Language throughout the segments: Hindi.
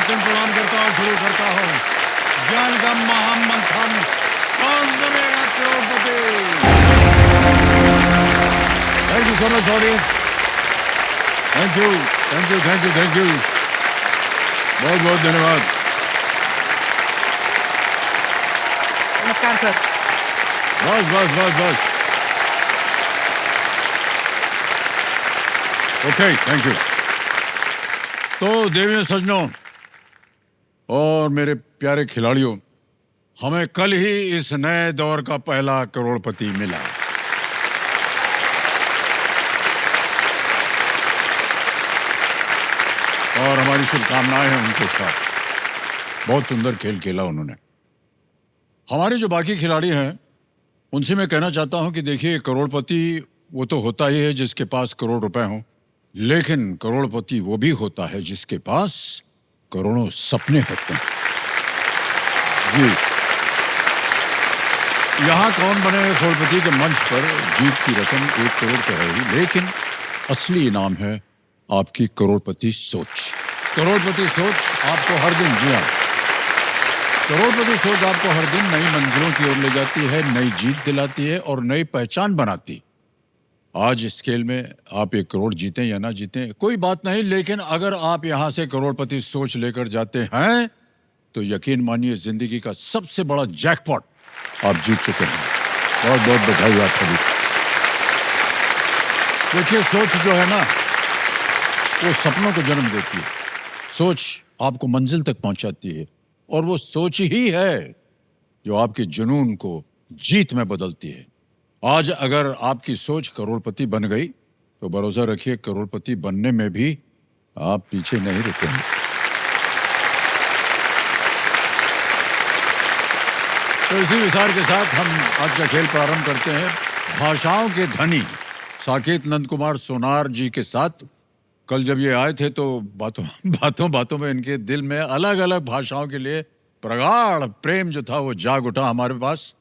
वचन प्रणाम करता हूँ, शुरू करता हूँ ज्ञान का महामंथन। Kaun Banega Crorepati? Thank you so much audience, thank you thank you thank you thank you, बहुत बहुत धन्यवाद। नमस्कार सर। बस बस बस बस, ओके थैंक यू। तो देवियों सज्जनों और मेरे प्यारे खिलाड़ियों, हमें कल ही इस नए दौर का पहला करोड़पति मिला। और हमारी शुभकामनाएं हैं उनके साथ। बहुत सुंदर खेल खेला उन्होंने। हमारे जो बाकी खिलाड़ी हैं उनसे मैं कहना चाहता हूं कि देखिए, करोड़पति वो तो होता ही है जिसके पास करोड़ रुपए हों, लेकिन करोड़पति वो भी होता है जिसके पास करोड़ों सपने होते हैं। जी, यहाँ कौन बने करोड़पति के मंच पर जीत की रकम 1 करोड़ तो है ही, लेकिन असली इनाम है आपकी करोड़पति सोच। करोड़पति सोच आपको हर दिन, जी हाँ, करोड़पति सोच आपको हर दिन नई मंजिलों की ओर ले जाती है, नई जीत दिलाती है और नई पहचान बनाती। आज इस खेल में आप 1 करोड़ जीतें या ना जीतें कोई बात नहीं, लेकिन अगर आप यहां से करोड़पति सोच लेकर जाते हैं तो यकीन मानिए जिंदगी का सबसे बड़ा जैकपॉट आप जीत चुके हैं। बहुत बहुत बधाई आप सभी। देखिए, सोच जो है ना वो सपनों को जन्म देती है। सोच आपको मंजिल तक पहुंचाती है और वो सोच ही है जो आपके जुनून को जीत में बदलती है। आज अगर आपकी सोच करोड़पति बन गई तो भरोसा रखिए, करोड़पति बनने में भी आप पीछे नहीं रुकेंगे। तो इसी विचार के साथ हम आज का खेल प्रारंभ करते हैं भाषाओं के धनी साकेत नंद कुमार सोनार जी के साथ। कल जब ये आए थे तो बातों में इनके दिल में अलग अलग भाषाओं के लिए प्रगाढ़ प्रेम जो था वो जाग उठा। हमारे पास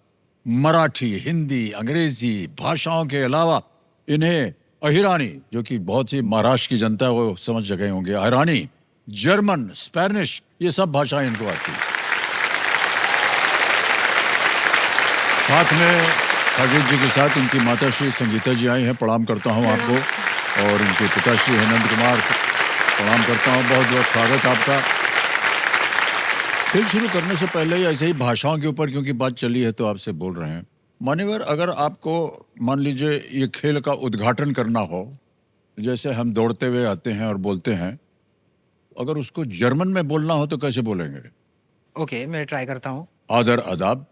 मराठी, हिंदी, अंग्रेजी भाषाओं के अलावा इन्हें अहिरानी, जो कि बहुत ही महाराष्ट्र की जनता है वो समझ गए होंगे, अहिरानी, जर्मन, स्पेनिश, ये सब भाषाएं इनको आती हैं। साथ में साकेत जी के साथ इनकी माता श्री संगीता जी आई हैं, प्रणाम करता हूं आपको, और इनके पिताश्री हेमंत कुमार प्रणाम करता हूं। बहुत बहुत स्वागत आपका। खेल शुरू करने से पहले ही ऐसे ही भाषाओं के ऊपर क्योंकि बात चली है तो आपसे बोल रहे हैं। मान्यवर, अगर आपको मान लीजिए ये खेल का उद्घाटन करना हो, जैसे हम दौड़ते हुए आते हैं और बोलते हैं, अगर उसको जर्मन में बोलना हो तो कैसे बोलेंगे? ओके, मैं ट्राई करता हूँ। आदर, आदाब,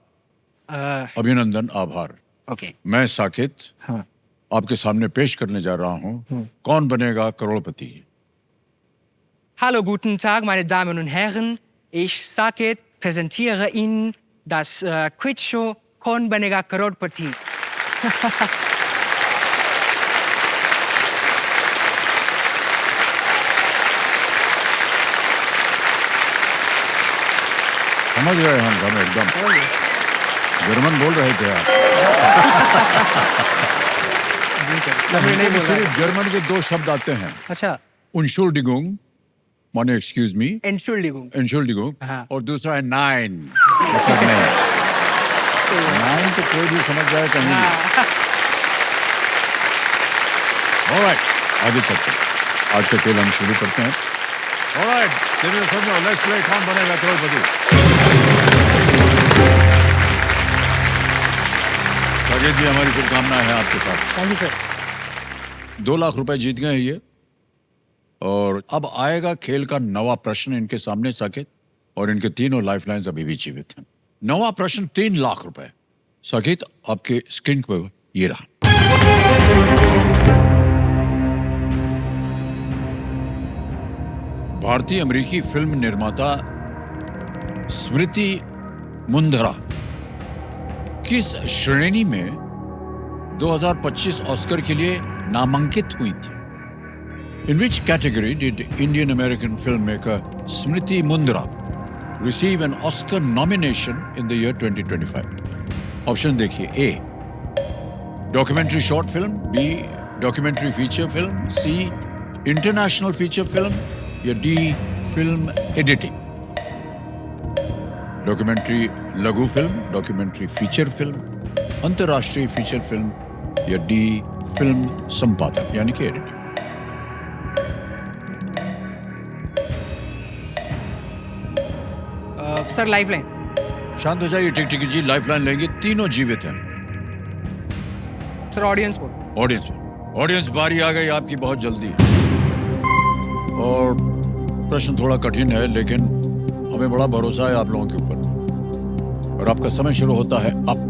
अभिनंदन, आभार। ओके। मैं साकेत हाँ। आपके सामने पेश करने जा रहा हूँ कौन बनेगा करोड़पति। Hallo, guten Tag, meine Damen und Herren. Ich, Saket, präsentiere Ihnen das Quizshow Kaun Banega Crorepati. समझ गए हम एकदम जर्मन बोल रहे थे आप। सिर्फ जर्मन के 2 शब्द आते हैं। अच्छा। Entschuldigung माने एक्सक्यूज मी, Entschuldigung, हाँ। और दूसरा है नाइन, मतलब नहीं। नाइन तो कोई भी समझ जाए कहीं। ऑलराइट, आगे चलते हैं। आज का खेल हम शुरू करते हैं। ऑलराइट, चलिए समझो, लेट्स प्ले कौन बनेगा करोड़पति। साकेत जी, हमारी शुभकामनाएं हैं आपके साथ। Thank you sir. 2 लाख रुपए जीत गए हैं ये, और अब आएगा खेल का नवा प्रश्न इनके सामने साकेत, और इनके तीनों लाइफलाइंस अभी भी जीवित हैं। नवा प्रश्न 3 लाख रुपए। साकेत, आपके स्क्रीन पर ये रहा। भारतीय अमेरिकी फिल्म निर्माता स्मृति मुंदरा किस श्रेणी में 2025 ऑस्कर के लिए नामांकित हुई थी? In which category did Indian American filmmaker Smriti Mundra receive an Oscar nomination in the year 2025? Option देखिए, A documentary short film, B documentary feature film, C international feature film या D film editing. डॉक्यूमेंट्री लघु फिल्म, डॉक्यूमेंट्री फीचर फिल्म, अंतर्राष्ट्रीय फीचर फिल्म या डी फिल्म संपादन यानी कि एडिटिंग? Sir lifeline. शांत हो जाइए टिक जी, लाइफलाइन लेंगे, तीनों जीवित हैं। सर ऑडियंस बोल। ऑडियंस बारी आ गई आपकी, बहुत जल्दी है और प्रश्न थोड़ा कठिन है, लेकिन हमें बड़ा भरोसा है आप लोगों के ऊपर और आपका समय शुरू होता है अब।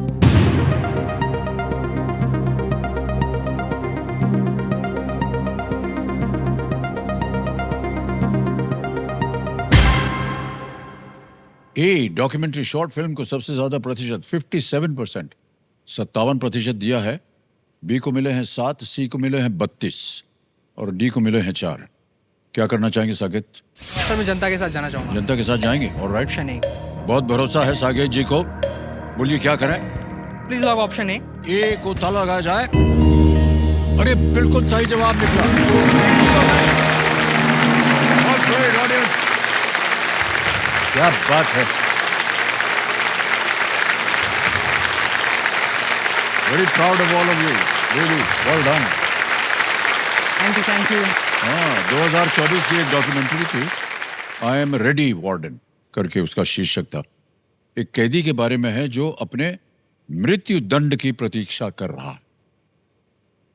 ए डॉक्यूमेंट्री शॉर्ट फिल्म को सबसे ज्यादा प्रतिशत 57%, 57% दिया है। बी को मिले हैं 7, सी को मिले हैं 32 और डी को मिले हैं 4। क्या करना चाहेंगे साकेत? सर मैं जनता के साथ जाना चाहूंगा। जनता के साथ जाएंगे? ऑलराइट। Option A. बहुत भरोसा है साकेत जी को, बोलिए क्या करें? प्लीज लॉग ऑप्शन ए को ताला लगाया जाए। अरे बिल्कुल सही जवाब निकला। ऑडियंस, क्या बात है, very proud of all of you, really well done. Thank you. हाँ, 2024 की एक डॉक्यूमेंट्री थी, आई एम रेडी वार्डन करके उसका शीर्षक था। एक कैदी के बारे में है जो अपने मृत्यु दंड की प्रतीक्षा कर रहा है।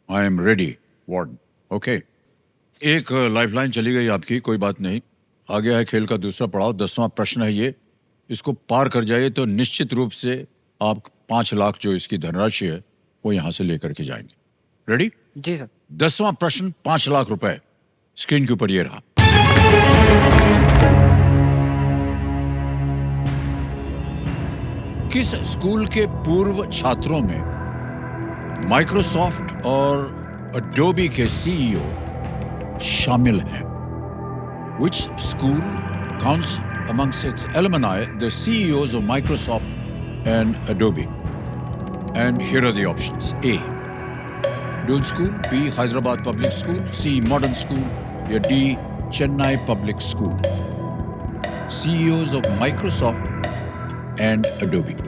I am ready warden. Okay, एक लाइफलाइन चली गई आपकी, कोई बात नहीं। आ गया है खेल का दूसरा पड़ाव, 10वां प्रश्न है ये। इसको पार कर जाइए तो निश्चित रूप से आप 5 लाख जो इसकी धनराशि है वो यहां से लेकर के जाएंगे। रेडी? जी सर। 10वां प्रश्न, 5 लाख रुपए स्क्रीन के ऊपर ये रहा। किस स्कूल के पूर्व छात्रों में माइक्रोसॉफ्ट और अडोबी के सीईओ शामिल हैं? Which school counts amongst its alumni the CEOs of Microsoft and Adobe? And here are the options. A. Dune School, B. Hyderabad Public School, C. Modern School, या D. Chennai Public School. CEOs of Microsoft and Adobe.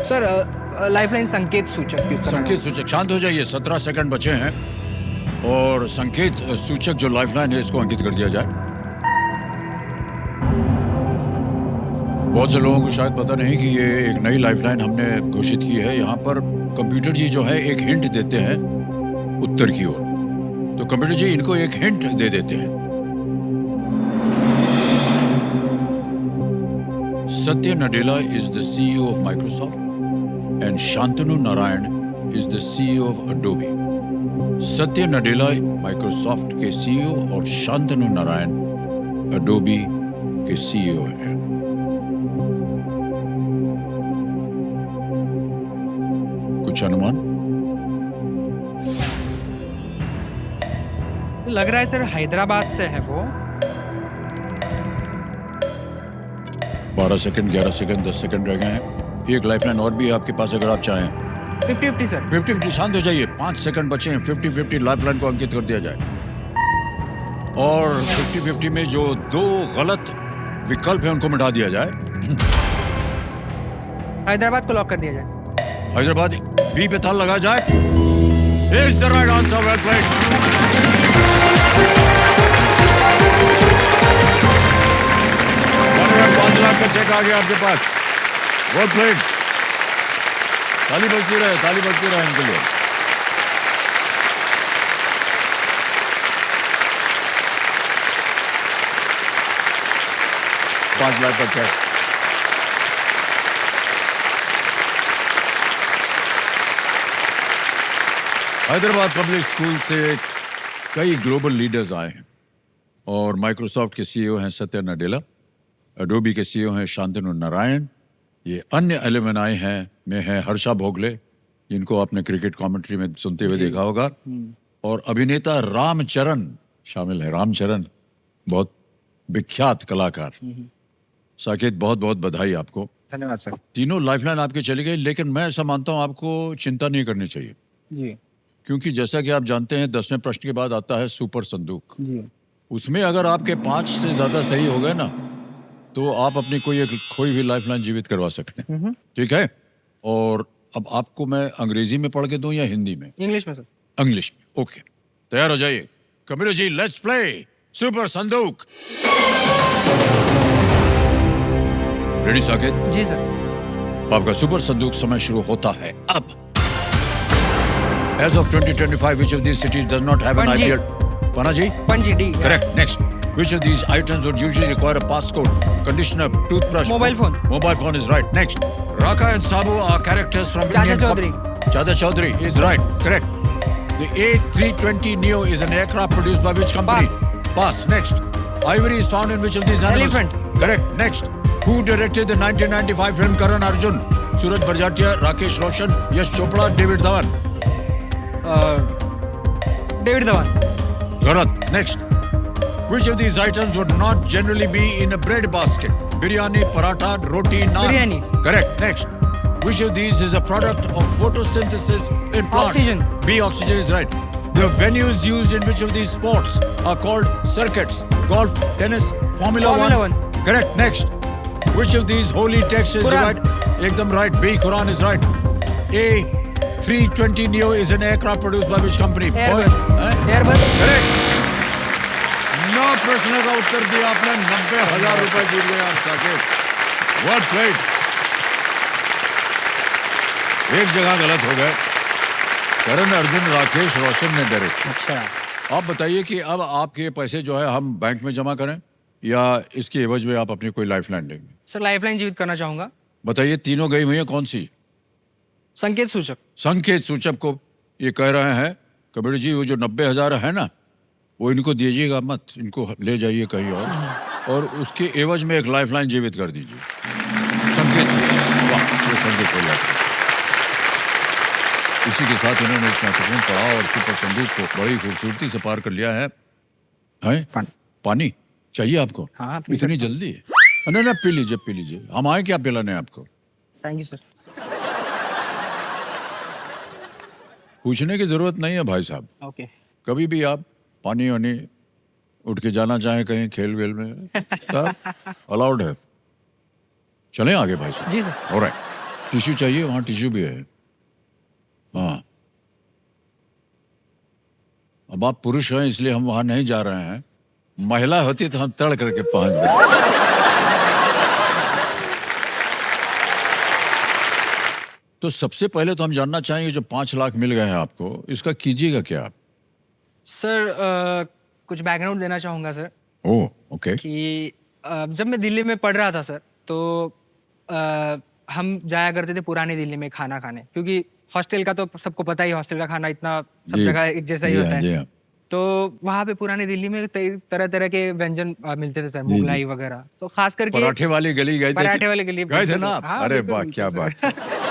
Sir lifeline संकेत सूचक यूज करना संकेत सूचक, शांत हो जाइए, 17 सेकंड बचे हैं और संकेत सूचक जो लाइफलाइन है इसको अंकित कर दिया जाए। बहुत से लोगों को शायद पता नहीं कि ये एक नई लाइफलाइन हमने घोषित की है। यहाँ पर कंप्यूटर जी जो है एक हिंट देते हैं उत्तर की ओर, तो कंप्यूटर जी इनको एक हिंट दे देते हैं। Satya Nadella is the CEO of Microsoft and Shantanu Narayan is the CEO of Adobe. Satya Nadella Microsoft के CEO और शांतनु नारायण Adobe के CEO हैं। कुछ अनुमान? लग रहा है सर हैदराबाद से है वो। 12 सेकंड, 11 सेकंड, 10 सेकंड रह गए हैं। एक लाइफलाइन और भी है आपके पास अगर आप चाहें। 50-50 सर। 50-50, शांत हो जाइए, 5 सेकंड बचे हैं। 50-50 लाइफलाइन को अंकित कर दिया जाए और 50-50 में जो 2 गलत विकल्प हैं उनको मिटा दिया जाए। हैदराबाद को लॉक कर दिया जाए। हैदराबाद बी पे ताला लगा जाए। Is the right answer, well played. 5 lakh का चेक आ गया आपके पास, वेल प्लेड। ताली बजती रहे, ताली बजती रहे इनके लिए। $5 लाख का चेक। हैदराबाद पब्लिक स्कूल से कई ग्लोबल लीडर्स आए हैं और माइक्रोसॉफ्ट के सीईओ हैं सत्या नडेला, अडोबी के सीईओ हैं शांतनु नारायण ये अन्य एलुमनाई हैं में है हर्षा भोगले, जिनको आपने क्रिकेट कमेंट्री में सुनते हुए देखा होगा, और अभिनेता रामचरण शामिल है। रामचरण बहुत विख्यात कलाकार। साकेत, बहुत बहुत बधाई आपको। धन्यवाद सर। तीनों लाइफलाइन आपके चली गई, लेकिन मैं ऐसा मानता हूं आपको चिंता नहीं करनी चाहिए, जी क्योंकि जैसा कि आप जानते हैं 10वें प्रश्न के बाद आता है सुपर संदूक। जी उसमें अगर आपके 5 से ज्यादा सही हो गए ना, तो आप अपनी कोई एक खोई हुई लाइफलाइन जीवित करवा सकते हैं। ठीक है? और अब आपको मैं अंग्रेजी में पढ़ के दूं या हिंदी में? इंग्लिश में सर। इंग्लिश में। ओके, तैयार हो जाइए। Kabir ji, let's play super संदूक। रेडी साकेत? जी सर। आपका सुपर संदूक समय शुरू होता है अब। As of 2025, which of these cities does not have an Panji. IPL? Panaji? Panji D. Correct. Next. Which of these items would usually require a passcode? Conditioner, toothbrush. Mobile phone. Mobile phone is right. Next. Raka and Sabu are characters from Chacha Indian Chaudhary. Chacha Chaudhary is right. Correct. The A320 Neo is an aircraft produced by which company? Pass. Pass. Next. Ivory is found in which of these animals? Elephant. Correct. Next. Who directed the 1995 film Karan Arjun? Suraj Barjatia, Rakesh Roshan, Yash Chopra, David Dhawan. David Dhawan. Garat. Next. Which of these items would not generally be in a bread basket? Biryani, paratha, roti, naan. Biryani. Correct. Next. Which of these is a product of photosynthesis in plants? Oxygen. B. Oxygen is right. The venues used in which of these sports are called circuits? Golf, tennis, Formula One. Correct. Next. Which of these holy texts is Quran. right? Ekdam right. B. Quran is right. A. 320 Neo is an aircraft produced by which company? Airbus. Boeing. Airbus. Correct. 9 प्रश्नों का उत्तर दिया आपने, 90,000 रुपए जीत गए आप साकेत। What great. एक जगह गलत हो गए। करण अर्जुन, राकेश रोशन ने डायरेक्ट। अच्छा। आप बताइए कि अब आपके पैसे जो है हम बैंक में जमा करें या इसके एवज में आप अपनी कोई लाइफलाइन लेंगे? सर लाइफलाइन जीवित करना चाहूंगा। बताइए, तीनों गई हुई है, कौन सी? संकेत सूचक। संकेत सूचक को ये कह रहे हैं कबीर जी, वो जो 90,000 है ना, वो इनको दीजिएगा मत, इनको ले जाइए कहीं और उसके एवज में एक लाइफलाइन जीवित कर दीजिए। संकेत सूचक। वाह, ये संकेत हो जाता है। इसी के साथ इन्होंने इस महत्वपूर्ण पड़ाव और सुपर संदूक को बड़ी खूबसूरती से पार कर लिया है। हैं? पानी चाहिए आपको? हाँ, पी इतनी सकता हूँ। जल्दी? नहीं ना, पी लीजिए पी लीजिए, हम आए क्या पिलाने आपको? Thank you sir. पूछने की जरूरत नहीं है भाई साहब। ओके। कभी भी आप पानी वानी उठ के जाना चाहें कहीं खेल वेल में, सब अलाउड है। चलें आगे भाई साहब। जी सर। ऑलराइट। टिश्यू चाहिए? वहाँ टिश्यू भी है। हाँ, अब आप पुरुष हैं इसलिए हम वहां नहीं जा रहे हैं। महिला होती तो हम तड़ करके पहुंच गए। तो सबसे पहले तो हम जानना चाहेंगे, जो 5 लाख मिल गए हैं आपको, इसका कीजिएगा क्या आप? सर कुछ बैकग्राउंड देना चाहूँगा सर। ओह, ओके। कि जब मैं दिल्ली में पढ़ रहा था सर, तो हम जाया करते थे पुरानी दिल्ली में खाना खाने, क्योंकि हॉस्टल का तो सबको पता ही, हॉस्टल का खाना इतना सब जी। जगह एक जैसा ही जी होता हाँ, जी है। हाँ। तो वहाँ पे पुरानी दिल्ली में तरह तरह के व्यंजन मिलते थे सर, मुगलाई वगैरह। तो खास करके पराठे वाली गली गए थे? पराठे वाली गली गए थे ना आप? हाँ, अरे बिल्कुल, वाह, बिल्कुल क्या सर। बात है।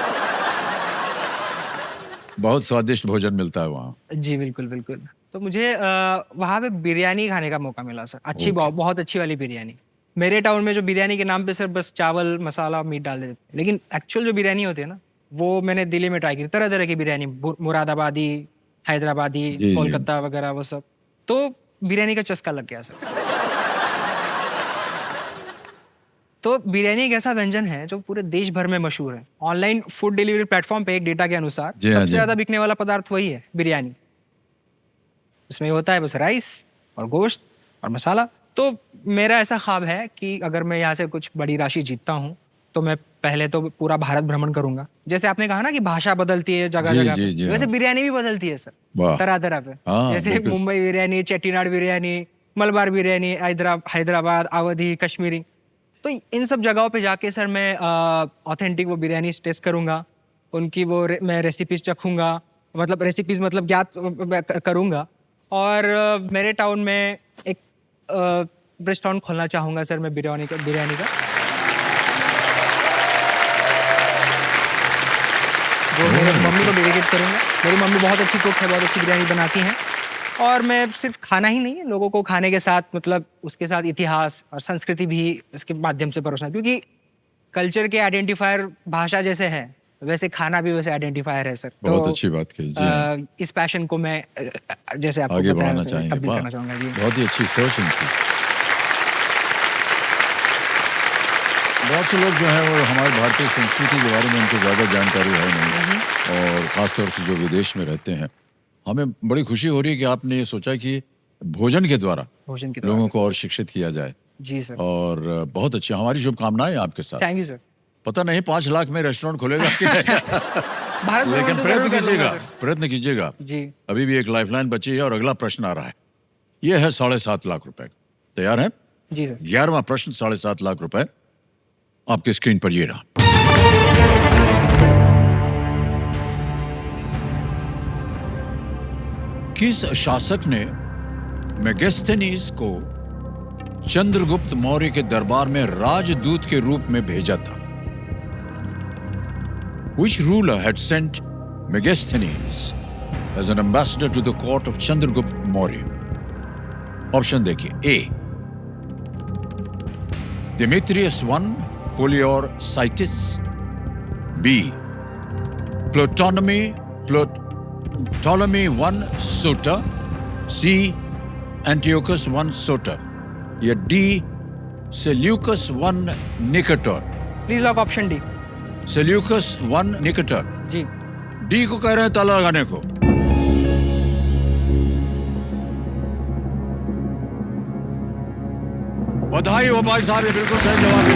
बहुत स्वादिष्ट भोजन मिलता है वहाँ। जी बिल्कुल बिल्कुल। तो मुझे वहाँ पे बिरयानी खाने का मौका मिला सर। अच्छी, बहुत अच्छी वाली बिरयानी। मेरे टाउन में जो बिरयानी के नाम पे सर बस चावल मसाला मीट डाल देते हैं, लेकिन एक्चुअल जो बिरयानी होती है ना, वो मैंने दिल्ली में ट्राई की। तरह तरह की बिरयानी, मुरादाबादी, हैदराबादी, जी। कोलकाता वगैरह, वो सब। तो बिरयानी का चस्का लग गया सर। तो बिरयानी एक ऐसा व्यंजन है जो पूरे देश भर में मशहूर है। ऑनलाइन फूड डिलीवरी प्लेटफॉर्म पे एक डेटा के अनुसार जी हाँ, सबसे जी। ज्यादा बिकने वाला पदार्थ वही है, बिरयानी। उसमें होता है बस राइस और गोश्त और मसाला। तो मेरा ऐसा ख्वाब है कि अगर मैं यहाँ से कुछ बड़ी राशि जीतता हूँ, तो मैं पहले तो पूरा भारत भ्रमण करूंगा। जैसे आपने कहा ना कि भाषा बदलती है जगह जी, जगह जी, पे, जी, वैसे हाँ। बिरयानी भी बदलती है सर, वाह। तरह तरह पे। हाँ, जैसे बिल्कुल। मुंबई बिरयानी, चेट्टीनाड बिरयानी, मलबार बिरयानी, हैदराबाद, अवधी, कश्मीरी। तो इन सब जगहों पे जाके सर मैं ऑथेंटिक वो बिरयानी टेस्ट करूंगा, उनकी वो मैं रेसिपीज चखूंगा, मतलब रेसिपीज मतलब ज्ञात करूंगा। और मेरे टाउन में एक रेस्टोरेंट खोलना चाहूंगा सर मैं बिरयानी का। वो मेरे मम्मी को डेडिकेट करूँगा। मेरी मम्मी बहुत अच्छी कुक है, बहुत अच्छी बिरयानी बनाती हैं और मैं सिर्फ खाना ही नहीं, लोगों को खाने के साथ मतलब उसके साथ इतिहास और संस्कृति भी इसके माध्यम से परोसना, क्योंकि कल्चर के आइडेंटिफायर भाषा जैसे है, वैसे खाना भी वैसे आइडेंटिफायर है सर। बहुत अच्छी बात कही जी हाँ। इस पैशन को मैं जैसे आपको आगे बताया बढ़ाना वैसे चाहेंगे। तब्दील वाह, करना चाहूँगा जी। बहुत ही अच्छी सोच इनकी। बहुत से लोग जो हैं वो हमारे भारतीय संस्कृति के बारे में उनको ज़्यादा जानकारी है नहीं, और ख़ासतौर से जो विदेश में रहते हैं। हमें बड़ी खुशी हो रही है कि आपने ये सोचा कि भोजन के द्वारा भोजन की लोगों द्वारा। को और शिक्षित किया जाए, जी सर, और बहुत अच्छी हमारी शुभकामनाएं आपके साथ। Thank you sir. पता नहीं 5 लाख में रेस्टोरेंट खुलेगा कि नहीं, भारत भ्रमण लेकिन तो प्रयत्न जरूर कर लूंगा कीजिएगा, सर। प्रयत्न कीजिएगा। जी अभी भी एक लाइफलाइन बची है और अगला प्रश्न आ रहा है। यह है 7.5 लाख रुपए का। तैयार है? जी सर। 11वां प्रश्न 7.5 लाख रुपए आपकी स्क्रीन पर ये रहा। किस शासक ने मेगास्थनीज को चंद्रगुप्त मौर्य के दरबार में राजदूत के रूप में भेजा था? Which ruler had sent Megasthenes as an ambassador to the court of Chandragupta Maurya? Option देखिए। ए Demetrius I Poliorcetes, B Ptolemy I Soter, C Antiochus I Soter, या D Seleucus I Nicator? Please lock option D. Seleucus I Nicator। G D को कह रहे हैं ताला लगाने को। बधाई हो भाई साहब, ये बिल्कुल सही जवाब है।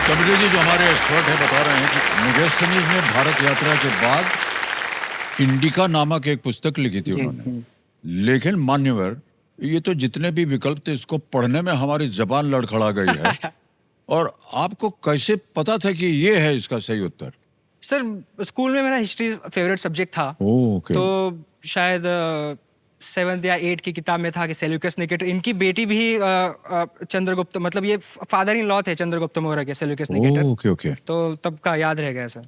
कमरी जी जो हमारे एक्सपर्ट हैं बता रहे हैं कि मेगास्थनीज ने भारत यात्रा के बाद इंडिका नामक एक पुस्तक लिखी थी उन्होंने, लेकिन मान्यवर ये तो जितने भी विकल्प थे इसको पढ़ने में हमारी जबान लड़खड़ा गई है। और आपको कैसे पता था कि ये है इसका सही उत्तर? सर, स्कूल में मेरा हिस्ट्री फेवरेट सब्जेक्ट था। ओके। तो शायद 7th या 8th की किताब में था कि सेल्यूकस निकेटर, इनकी बेटी भी चंद्रगुप्त, मतलब ये फादर इन लॉ थे चंद्रगुप्त मौर्य के, सेल्यूकस निकेटर। ओके ओके, तो तब का याद रह गया सर।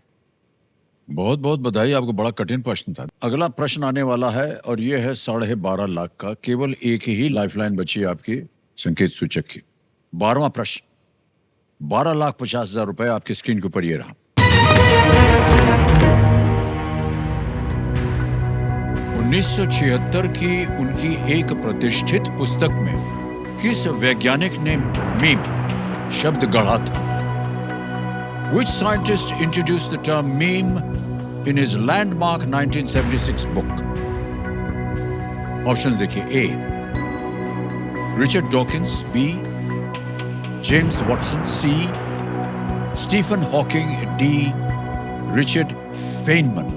बहुत बहुत बधाई, आपको बड़ा कठिन प्रश्न था। अगला प्रश्न आने वाला है और ये है 12.5 लाख का। केवल एक ही लाइफलाइन बची है आपकी संकेत सूचक की। 12वां प्रश्न 12,50,000 रुपए आपकी स्क्रीन के ऊपर ये रहा। 1976 की उनकी एक प्रतिष्ठित पुस्तक में किस वैज्ञानिक ने मीम शब्द गढ़ा था? Which scientist introduced the term meme in his landmark 1976 book? Options देखिए। A Richard Dawkins, B James Watson, C Stephen Hawking, D Richard Feynman।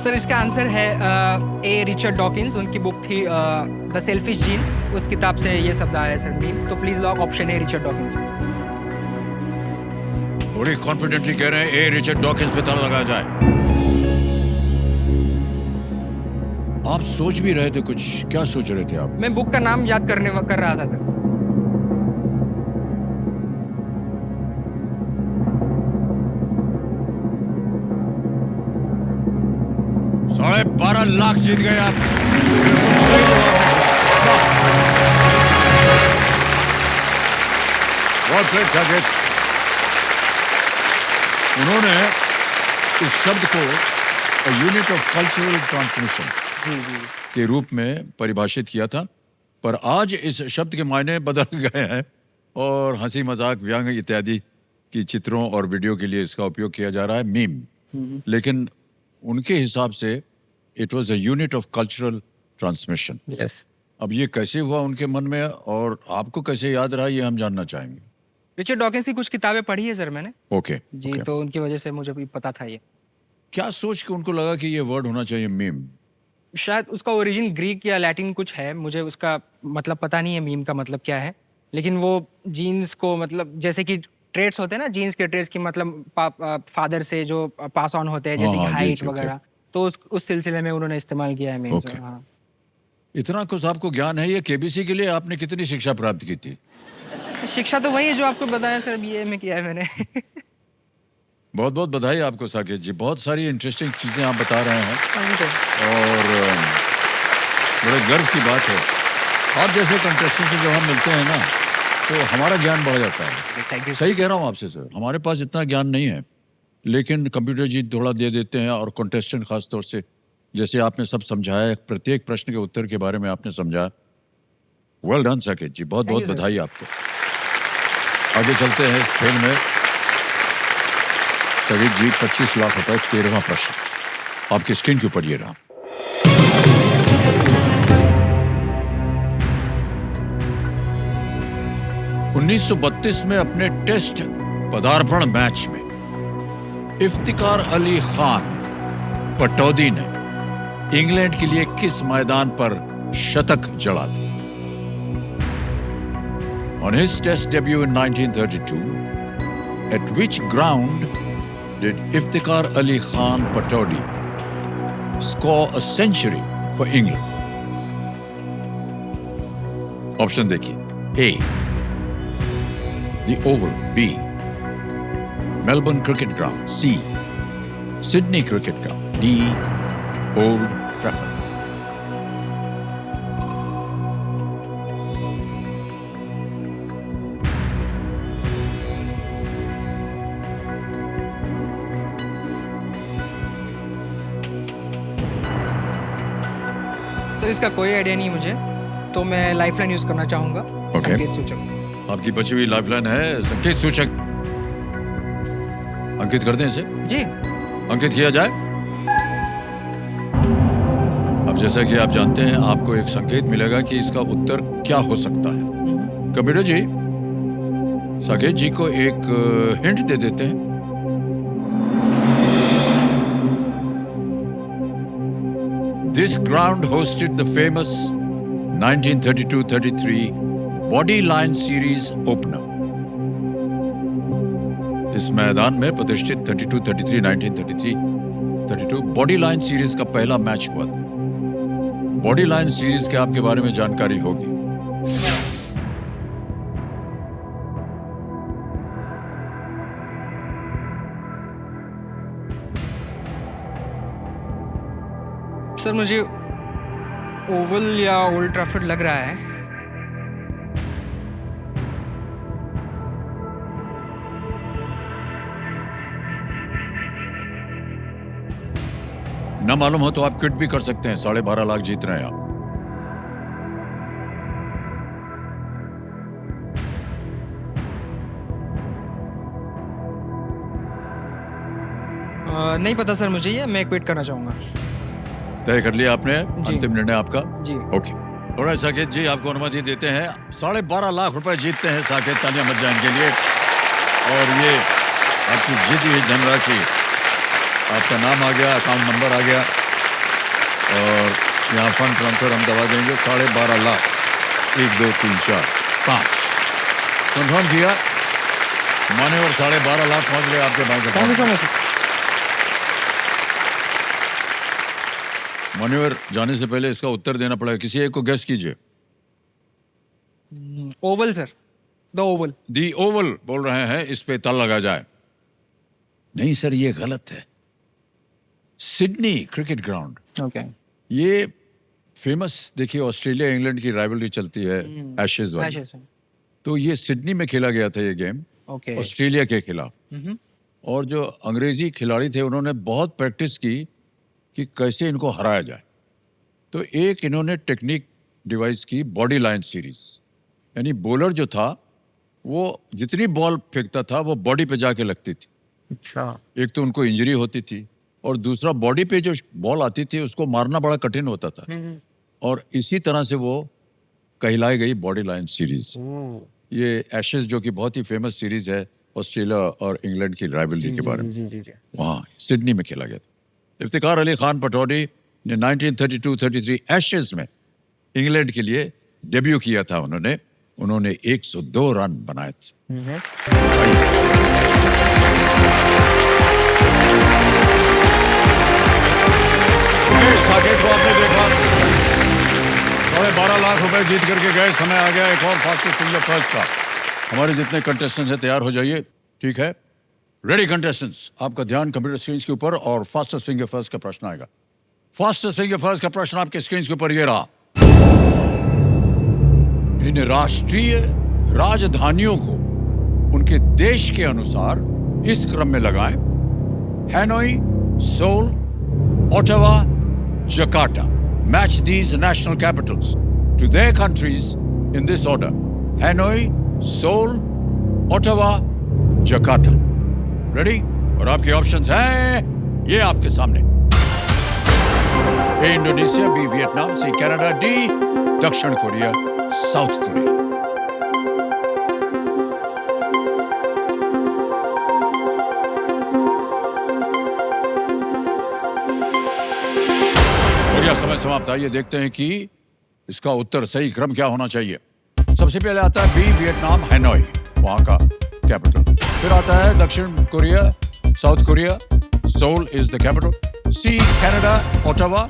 Sir, इसका आंसर है ए रिचर्ड डॉकिंस। उनकी बुक थी द सेल्फिश जीन, उस किताब से ये शब्द आया है सर मीम। तो please lock option A Richard Dawkins. बड़ी कॉन्फिडेंटली कह रहे हैं ए रिचर्ड डॉकिंस पे ताला लगाया जाए। आप सोच भी रहे थे कुछ, क्या सोच रहे थे आप? मैं बुक का नाम याद कर रहा था सर। $12.5 लाख जीत गए आप। बहुत great, Saket। उन्होंने इस शब्द को यूनिट ऑफ कल्चरल ट्रांसमिशन के रूप में परिभाषित किया था, पर आज इस शब्द के मायने बदल गए हैं और हंसी मजाक, व्यंग इत्यादि की चित्रों और वीडियो के लिए इसका उपयोग किया जा रहा है, मीम। लेकिन उनके हिसाब से it was a unit of cultural transmission. Yes. अब ये कैसे हुआ उनके मन में और आपको कैसे याद रहा, ये हम जानना चाहेंगे। रिचर्ड डॉकिंस की कुछ किताबें पढ़ी है सर मैंने। ओके जी, तो उनकी वजह से मुझे भी पता था ये। क्या सोच के उनको लगा कि ये वर्ड होना चाहिए मीम? शायद उसका ओरिजिन ग्रीक या लैटिन कुछ है, मुझे उसका मतलब पता नहीं है मीम का मतलब क्या है। लेकिन वो जीन्स को मतलब जैसे कि ट्रेड्स होते हैं ना, जीन्स के ट्रेड्स की मतलब फादर से जो पास ऑन होते हैं हाँ जैसे कि हाँ जी हाइट जी ओके वगैरह, तो उस सिलसिले में उन्होंने इस्तेमाल किया है मीम्स। ओके हाँ। इतना कुछ आपको ज्ञान है ये केबीसी के लिए आपने कितनी शिक्षा प्राप्त की थी शिक्षा तो वही है जो आपको बताया सर, बीए में किया है मैंने। बहुत बहुत बधाई आपको साकेत जी बहुत सारी इंटरेस्टिंग चीजें आप बता रहे हैं थैंक यू। और बड़े गर्व की बात है आप जैसे कंटेस्टेंट से जब हम मिलते हैं ना तो हमारा ज्ञान बढ़ जाता है थैंक यू सही कह रहा हूँ आपसे सर हमारे पास इतना ज्ञान नहीं है लेकिन कंप्यूटर जी थोड़ा दे देते हैं और कंटेस्टेंट खास तौर से जैसे आपने सब समझाया प्रत्येक प्रश्न के उत्तर के बारे में आपने समझाया वेल डन साकेत जी बहुत थैंक बहुत यू सर। बधाई आपको आगे चलते हैं इस खेल में साकेत जी 25 लाख रुपए 13वां प्रश्न आपकी स्क्रीन के ऊपर ये रहा 1932 में अपने टेस्ट पदार्पण मैच में इफ्तिकार अली खान पटौदी ने इंग्लैंड के लिए किस मैदान पर शतक जड़ा था On his test debut in 1932, at which ground did Iftikhar Ali Khan Pataudi score a century for England? Option देखिए A. The Oval. B. Melbourne Cricket Ground. C. Sydney Cricket Ground. D. Old Trafford. Sir इसका कोई आइडिया नहीं मुझे, तो मैं लाइफलाइन यूज करना चाहूंगा। Okay. संकेत सूचक। आपकी बची हुई लाइफलाइन है संकेत सूचक अंकित कर दें इसे जी। अंकित किया जाए अब जैसा कि आप जानते हैं आपको एक संकेत मिलेगा कि इसका उत्तर क्या हो सकता है कंप्यूटर जी साकेत जी को एक हिंट दे देते हैं This ground hosted the famous 1932-33 Bodyline Series opener. इस मैदान में प्रतिष्ठित 32-33 1933-32 बॉडीलाइन सीरीज का पहला मैच हुआ था बॉडीलाइन सीरीज के आपके बारे में जानकारी होगी सर मुझे ओवल या ओल्ड ट्रैफर्ड लग रहा है। ना मालूम हो तो आप क्विट भी कर सकते हैं 12.5 लाख जीत रहे हैं आप नहीं पता सर मुझे, ये मैं क्विट करना चाहूंगा। तय कर लिया आपने जी। अंतिम निर्णय आपका जी। ओके और साकेत जी आपको अनुमति देते हैं 12.5 लाख रुपए जीतते हैं साकेत तालियां बज जाए इनके लिए और ये आपकी जीती हुई धनराशि आपका नाम आ गया अकाउंट नंबर आ गया और यहाँ फंड ट्रांसफर हम दबा देंगे 12.5 लाख 1 2 3 4 5 कंफर्म किया मान्यवर 12.5 लाख पहुंच गए आपके bank thank you so account much. मान्यवर जाने से पहले इसका उत्तर देना पड़ेगा किसी एक को गेस कीजिए Oval sir, the Oval. The Oval बोल रहे हैं इस पे ताला लगा जाए नहीं सर ये गलत है सिडनी क्रिकेट ग्राउंड ओके। ये फेमस देखिए ऑस्ट्रेलिया इंग्लैंड की राइवलरी चलती है एशेज वाली तो ये सिडनी में खेला गया था ये गेम ओके। ऑस्ट्रेलिया के खिलाफ और जो अंग्रेजी खिलाड़ी थे उन्होंने बहुत प्रैक्टिस की कि कैसे इनको हराया जाए तो एक इन्होंने टेक्निक डिवाइस की बॉडी लाइन सीरीज यानी बॉलर जो था वो जितनी बॉल फेंकता था वो बॉडी पे जाके लगती थी अच्छा। एक तो उनको इंजरी होती थी और दूसरा बॉडी पे जो बॉल आती थी उसको मारना बड़ा कठिन होता था और इसी तरह से वो कहलाई गई बॉडी लाइन सीरीज ये एशेज जो कि बहुत ही फेमस सीरीज है ऑस्ट्रेलिया और इंग्लैंड की राइवलरी के बारे में जी जी जी। वहाँ सिडनी में खेला गया था इफ्तिकार अली खान पटौडी ने 1932-33 एशेज में इंग्लैंड के लिए डेब्यू किया था उन्होंने 102 रन बनाए थे। साकेत को आपने देखा, 12.5 लाख रुपए जीत करके गए। समय आ गया एक और फास्टेस्ट फिंगर फर्स्ट का। हमारे जितने कंटेस्टेंट्स हैं तैयार हो जाइए, ठीक है? रेडी कंटेस्टेंट्स, आपका ध्यान कंप्यूटर स्क्रीन के ऊपर और फास्टेस्ट फिंगर फर्स्ट का प्रश्न आएगा। फास्टेस्ट फिंगर फर्स्ट का प्रश्न आपके स्क्रीन के ऊपर ये रहा। इन राष्ट्रीय राजधानियों को उनके देश के अनुसार इस क्रम में लगाएं: Hanoi, Seoul, Ottawa, Jakarta. Match these national capitals to their countries in this order: Hanoi, Seoul, Ottawa, Jakarta. Ready? और आपके ऑप्शंस हैं ये आपके सामने। A Indonesia, B Vietnam, C Canada, D दक्षिण कोरिया, साउथ कोरिया। समय समाप्त। आइए देखते हैं कि इसका उत्तर सही क्रम क्या होना चाहिए। सबसे पहले आता है बी वियतनाम, हैनोई वहां का कैपिटल। फिर आता है दक्षिण Korea, south Korea, Seoul is the capital. C Canada, Ottawa,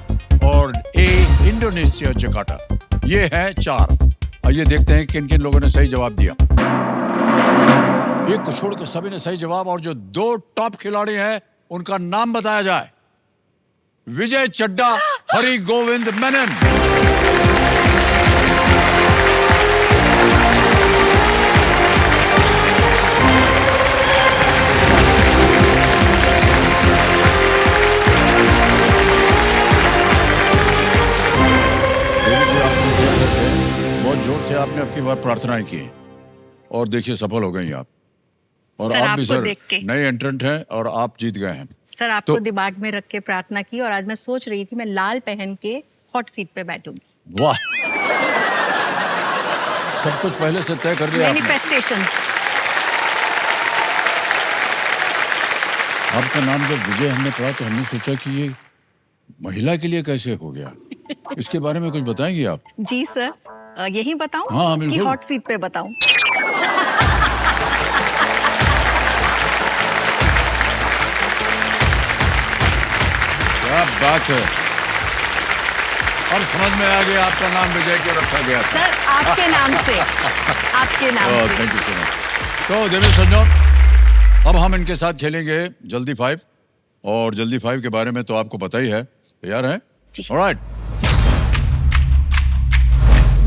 और ए इंडोनेशिया, जकार्ता। ये है 4। आइए देखते हैं किन किन लोगों ने सही जवाब दिया। एक को छोड़ के सभी ने सही जवाब, और जो 2 टॉप खिलाड़ी हैं उनका नाम बताया जाए। विजय चड्डा, हरि गोविंद मेनन। बहुत जोर से आपने आपकी बार प्रार्थनाएं की और देखिए सफल हो गई आप। और सर, आप भी सर नए एंट्रेंट हैं और आप जीत गए हैं। सर, आपको दिमाग में रख के प्रार्थना की और आज मैं सोच रही थी मैं लाल पहन के हॉट सीट पे बैठूंगी। वाह, सब कुछ पहले से तय कर लिया। मैनिफेस्टेशंस। आपका नाम जब विजय हमने पढ़ा तो हमने सोचा कि ये महिला के लिए कैसे हो गया। इसके बारे में कुछ बताएंगे आप? जी सर, यही बताऊं? हाँ, बिल्कुल। कि हॉट सीट पे बताऊं? क्या बात है। और समझ में आ गया आपका नाम विजय क्यों रखा गया। सर, आपके नाम से। आपके नाम से। Thank you so much. तो देवेश संजोन, अब हम इनके साथ खेलेंगे जल्दी 5। और जल्दी 5 के बारे में तो आपको पता ही है। तैयार हैं? ऑलराइट।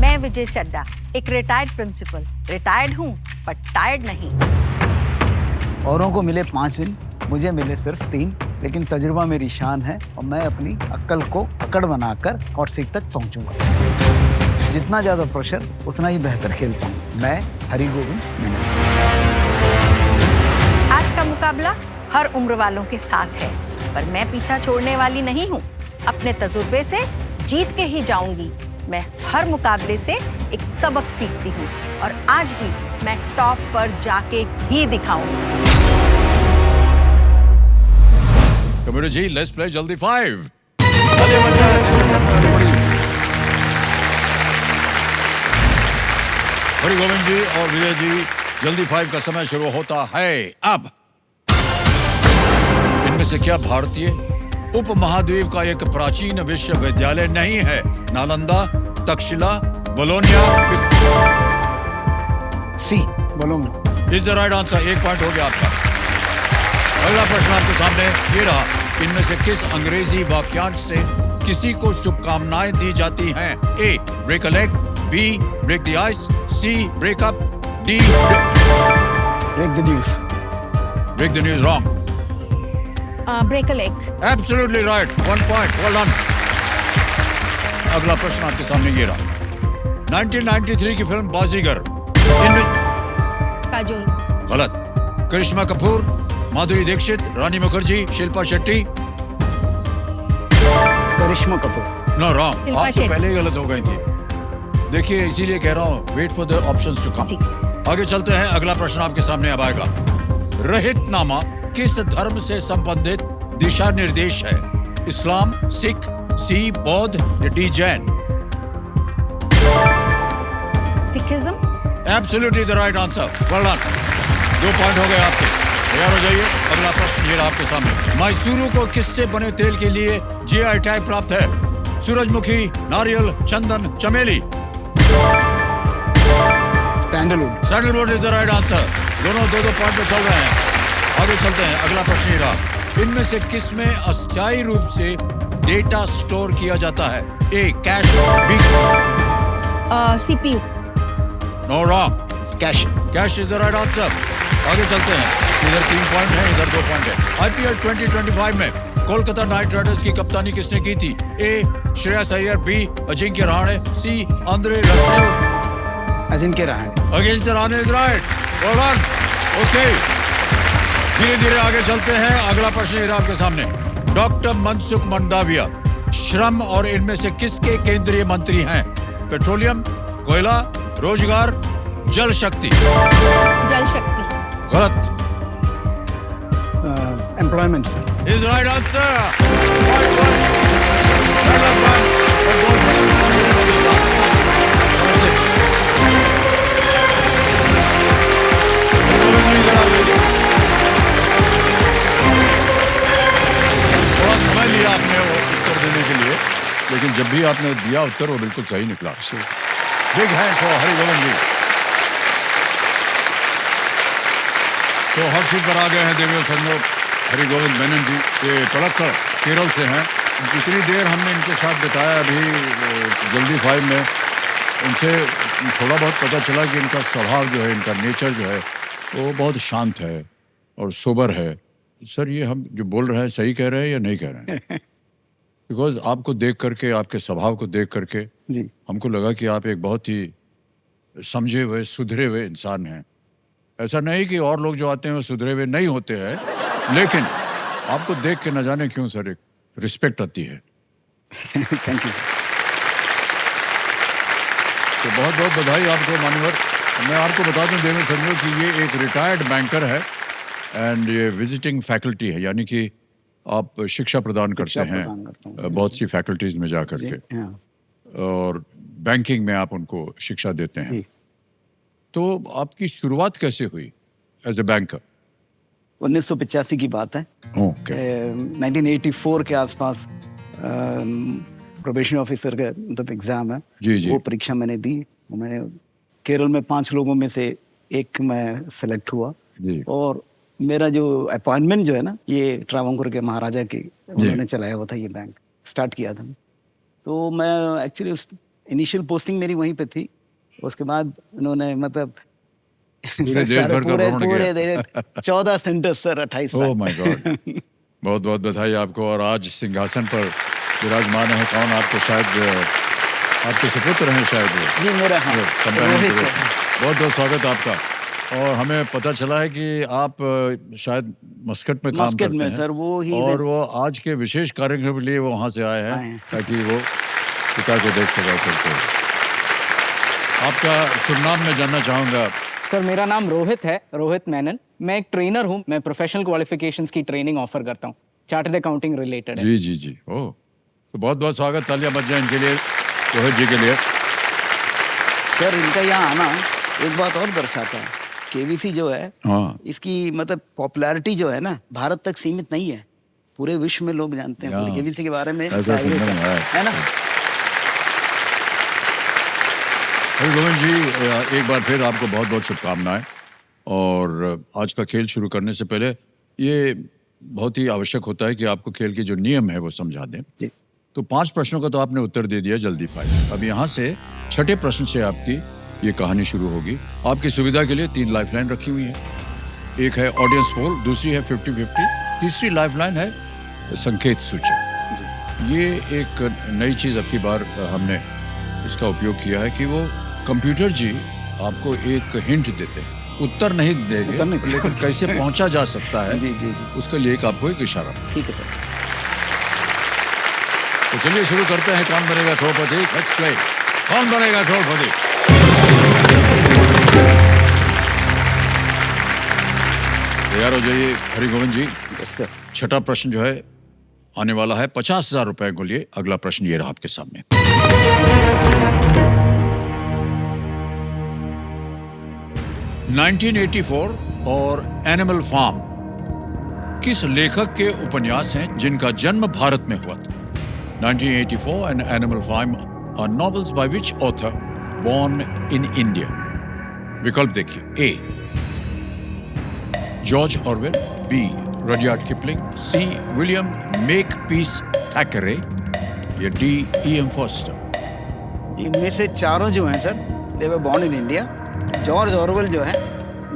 मैं विजय चड्डा, एक रिटायर्ड प्रिंसिपल। रिटायर्ड हूँ पर टायर्ड नहीं। औरों को मिले 5 दिन, मुझे मिले सिर्फ 3, लेकिन तजुर्बा मेरी शान है और मैं अपनी अक्ल को अकड़ बनाकर हॉट सीट तक पहुंचूंगा। जितना ज्यादा प्रेशर उतना ही बेहतर खेलता हूं। मैं हरि गोविंद मेनन। आज का मुकाबला हर उम्र वालों के साथ है, पर मैं पीछा छोड़ने वाली नहीं हूँ। अपने तजुर्बे से जीत के ही जाऊंगी। मैं हर मुकाबले से एक सबक सीखती हूँ और आज भी मैं टॉप पर जाके ही दिखाऊंगी। कंप्यूटर जी, लेट्स प्ले जल्दी 5। हरि गोविंद जी और विजय जी, जल्दी 5 का समय शुरू होता है अब। इनमें से क्या भारतीय उपमहाद्वीप का एक प्राचीन विश्वविद्यालय नहीं है? Nalanda, Takshashila, Bologna. C Bologna. Is the right answer. 1 point हो गया आपका। अगला प्रश्न आपके सामने ये रहा। इनमें से किस अंग्रेजी वाक्यांश से किसी को शुभकामनाएं दी जाती हैं? A, break a leg, B, break the ice, C, break up, D, break the news. Break the news wrong. Break a leg. Absolutely right. 1 point. Well done. अगला प्रश्न आपके सामने ये रहा। 1993 की फिल्म बाजीगर, इनमें काजोल। गलत। करिश्मा कपूर, माधुरी दीक्षित, रानी मुखर्जी, शिल्पा शेट्टी। करिश्मा कपूर। No wrong. आप तो पहले ही गलत हो गई थी। देखिए, इसीलिए कह रहा हूँ, wait for the options to come. आगे चलते हैं। अगला प्रश्न आपके सामने अब आएगा। रहितनामा किस धर्म से संबंधित दिशा निर्देश है? इस्लाम, सिख, सी बौद्ध या D Jain? Sikhism. Absolutely the right answer. Well done. 2 point हो गए आपके। तैयार हो जाइए, अगला प्रश्न ये रहा आपके सामने। मैसूरू को किससे बने तेल के लिए जीआई टैग प्राप्त है? सूरजमुखी, नारियल, चंदन, चमेली? Sandalwood. Sandalwood is the right answer. दोनों 2-2 पॉइंट पे चल रहे हैं। आगे चलते हैं, अगला प्रश्न ये रहा। इनमें से किस में अस्थायी रूप से डेटा स्टोर किया जाता है? A cash, B CPU. No wrong, cash. Cash is the right answer. आगे चलते हैं, इधर 3 पॉइंट है, इधर 2 पॉइंट है। आईपीएल 2025 में कोलकाता नाइट राइडर्स की कप्तानी किसने की थी? A Shreyas Iyer, B Ajinkya Rahane, C Andre Russell? Ajinkya Rahane. Ajinkya Rahane is right. Well done. Okay, धीरे धीरे आगे चलते हैं, अगला प्रश्न ये रहा आपके सामने। डॉक्टर मनसुख मंडाविया श्रम और इनमें से किसके केंद्रीय मंत्री हैं? पेट्रोलियम, कोयला, रोजगार, जल शक्ति? जल शक्ति। गलत। Employment sir. Is right answer. थोड़ा समय लिया आपने वो उत्तर देने के लिए, लेकिन जब भी आपने दिया उत्तर वो बिल्कुल सही निकला। बिग हैंड फॉर हरिगोविंद जी। तो हर सीट पर आ गए हैं देवेल संजोग, हरिगोविंद मेनन जी। ये पलक्कड़ केरल से हैं। इतनी देर हमने इनके साथ बिताया अभी जल्दी 5 में, उनसे थोड़ा बहुत पता चला कि इनका स्वभाव जो है, इनका नेचर जो है वो बहुत शांत है और सोबर है। सर ये हम जो बोल रहे हैं सही कह रहे हैं या नहीं कह रहे हैं? बिकॉज आपको देख करके, आपके स्वभाव को देख करके जी। हमको लगा कि आप एक बहुत ही समझे हुए, सुधरे हुए इंसान हैं। ऐसा नहीं कि और लोग जो आते हैं वो सुधरे हुए नहीं होते हैं, लेकिन आपको देख के न जाने क्यों सर एक रिस्पेक्ट आती है। Thank you. तो बहुत बहुत बधाई आपको मान्यवर। मैं आपको बता दूं देवेंद्र संजोग कि ये एक रिटायर्ड बैंकर है एंड ये विजिटिंग फैकल्टी है, यानी कि आप शिक्षा प्रदान करते हैं बहुत सी फैकल्टीज में जा करके, और बैंकिंग में आप उनको शिक्षा देते हैं। तो आपकी शुरुआत कैसे हुई एज ए बैंकर? 1985 की बात है। ओके। 1984 के आसपास प्रोबेशन ऑफिसर का मतलब एग्जाम है। जी जी। वो परीक्षा मैंने दी। मैंने केरल में 5 लोगों में से एक मैं सेलेक्ट हुआ जी। और मेरा जो अपॉइंटमेंट जो है ना, ये ट्रावंकोर के महाराजा के उन्होंने चलाया हुआ था, ये बैंक स्टार्ट किया था। तो मैं एक्चुअली उस इनिशियल पोस्टिंग मेरी वहीं पे थी। उसके बाद उन्होंने मतलब पूरे देश भर का भ्रमण किया। 14 centre sir, 28 oh my God. बहुत बहुत बधाई आपको। और आज सिंहासन पर विराजमान है कौन? आपको शायद आपके सुपुत्र हैं शायद वो। जी मेरा, हाँ, कंपेनियन। बहुत बहुत स्वागत आपका। और हमें पता चला है कि आप शायद मस्कट में काम करते में हैं सर, वो ही और वो आज के विशेष कार्यक्रम के लिए वो वहाँ से आए हैं ताकि वो पिता को देख सके करके। आपका शुभ नाम मैं जानना चाहूँगा। सर मेरा नाम रोहित है, रोहित मेनन। मैं एक ट्रेनर हूँ। मैं प्रोफेशनल क्वालिफिकेशंस की ट्रेनिंग ऑफर करता हूँ, चार्टर्ड अकाउंटिंग रिलेटेड है। जी जी जी। ओह, तो बहुत बहुत स्वागत, तालियां बज जाएं इनके लिए, रोहित जी के लिए। सर इनका यहाँ आना एक बात और दर्शाता है, केबीसी जो है, हाँ, इसकी मतलब पॉपुलैरिटी जो है ना, भारत तक सीमित नहीं है, पूरे विश्व में लोग जानते हैं पूरे केबीसी के बारे में, है ना। गोविंद जी, एक बार फिर आपको बहुत बहुत शुभकामनाएं। और आज का खेल शुरू करने से पहले ये बहुत ही आवश्यक होता है कि आपको खेल के जो नियम है वो समझा दें। जी। तो 5 प्रश्नों का तो आपने उत्तर दे दिया जल्दी 5। अब यहाँ से 6ठे प्रश्न से आपकी ये कहानी शुरू होगी। आपकी सुविधा के लिए 3 लाइफलाइन रखी हुई है। एक है ऑडियंस पोल, दूसरी है 50-50, तीसरी लाइफलाइन है संकेत सूचक। ये एक नई चीज़ अब की बार हमने इसका उपयोग किया है कि वो कंप्यूटर जी आपको एक हिंट देते हैं, उत्तर नहीं देंगे लेकिन कैसे पहुंचा जा सकता है जी जी जी, उसके लिए एक आपको एक इशारा। ठीक है सर। तो चलिए शुरू करते हैं। कौन बनेगा करोड़पति? Let's play. कौन बनेगा करोड़पति? तैयार हो जाइए हरिगोविंद जी। Yes sir. 6ठा प्रश्न जो है आने वाला है 50,000 रुपए को लिए। अगला प्रश्न ये रहा आपके सामने। (1984) और एनिमल फार्म किस लेखक के उपन्यास हैं जिनका जन्म भारत में हुआ था? 1984 and Animal Farm are novels by which author born in India? विकल्प देखिए। A George Orwell, B Rudyard Kipling, C William Makepeace Thackeray या डी ई.एम. फॉस्टर। इनमें से चारों जो हैं sir, they were born in India. George Orwell जो है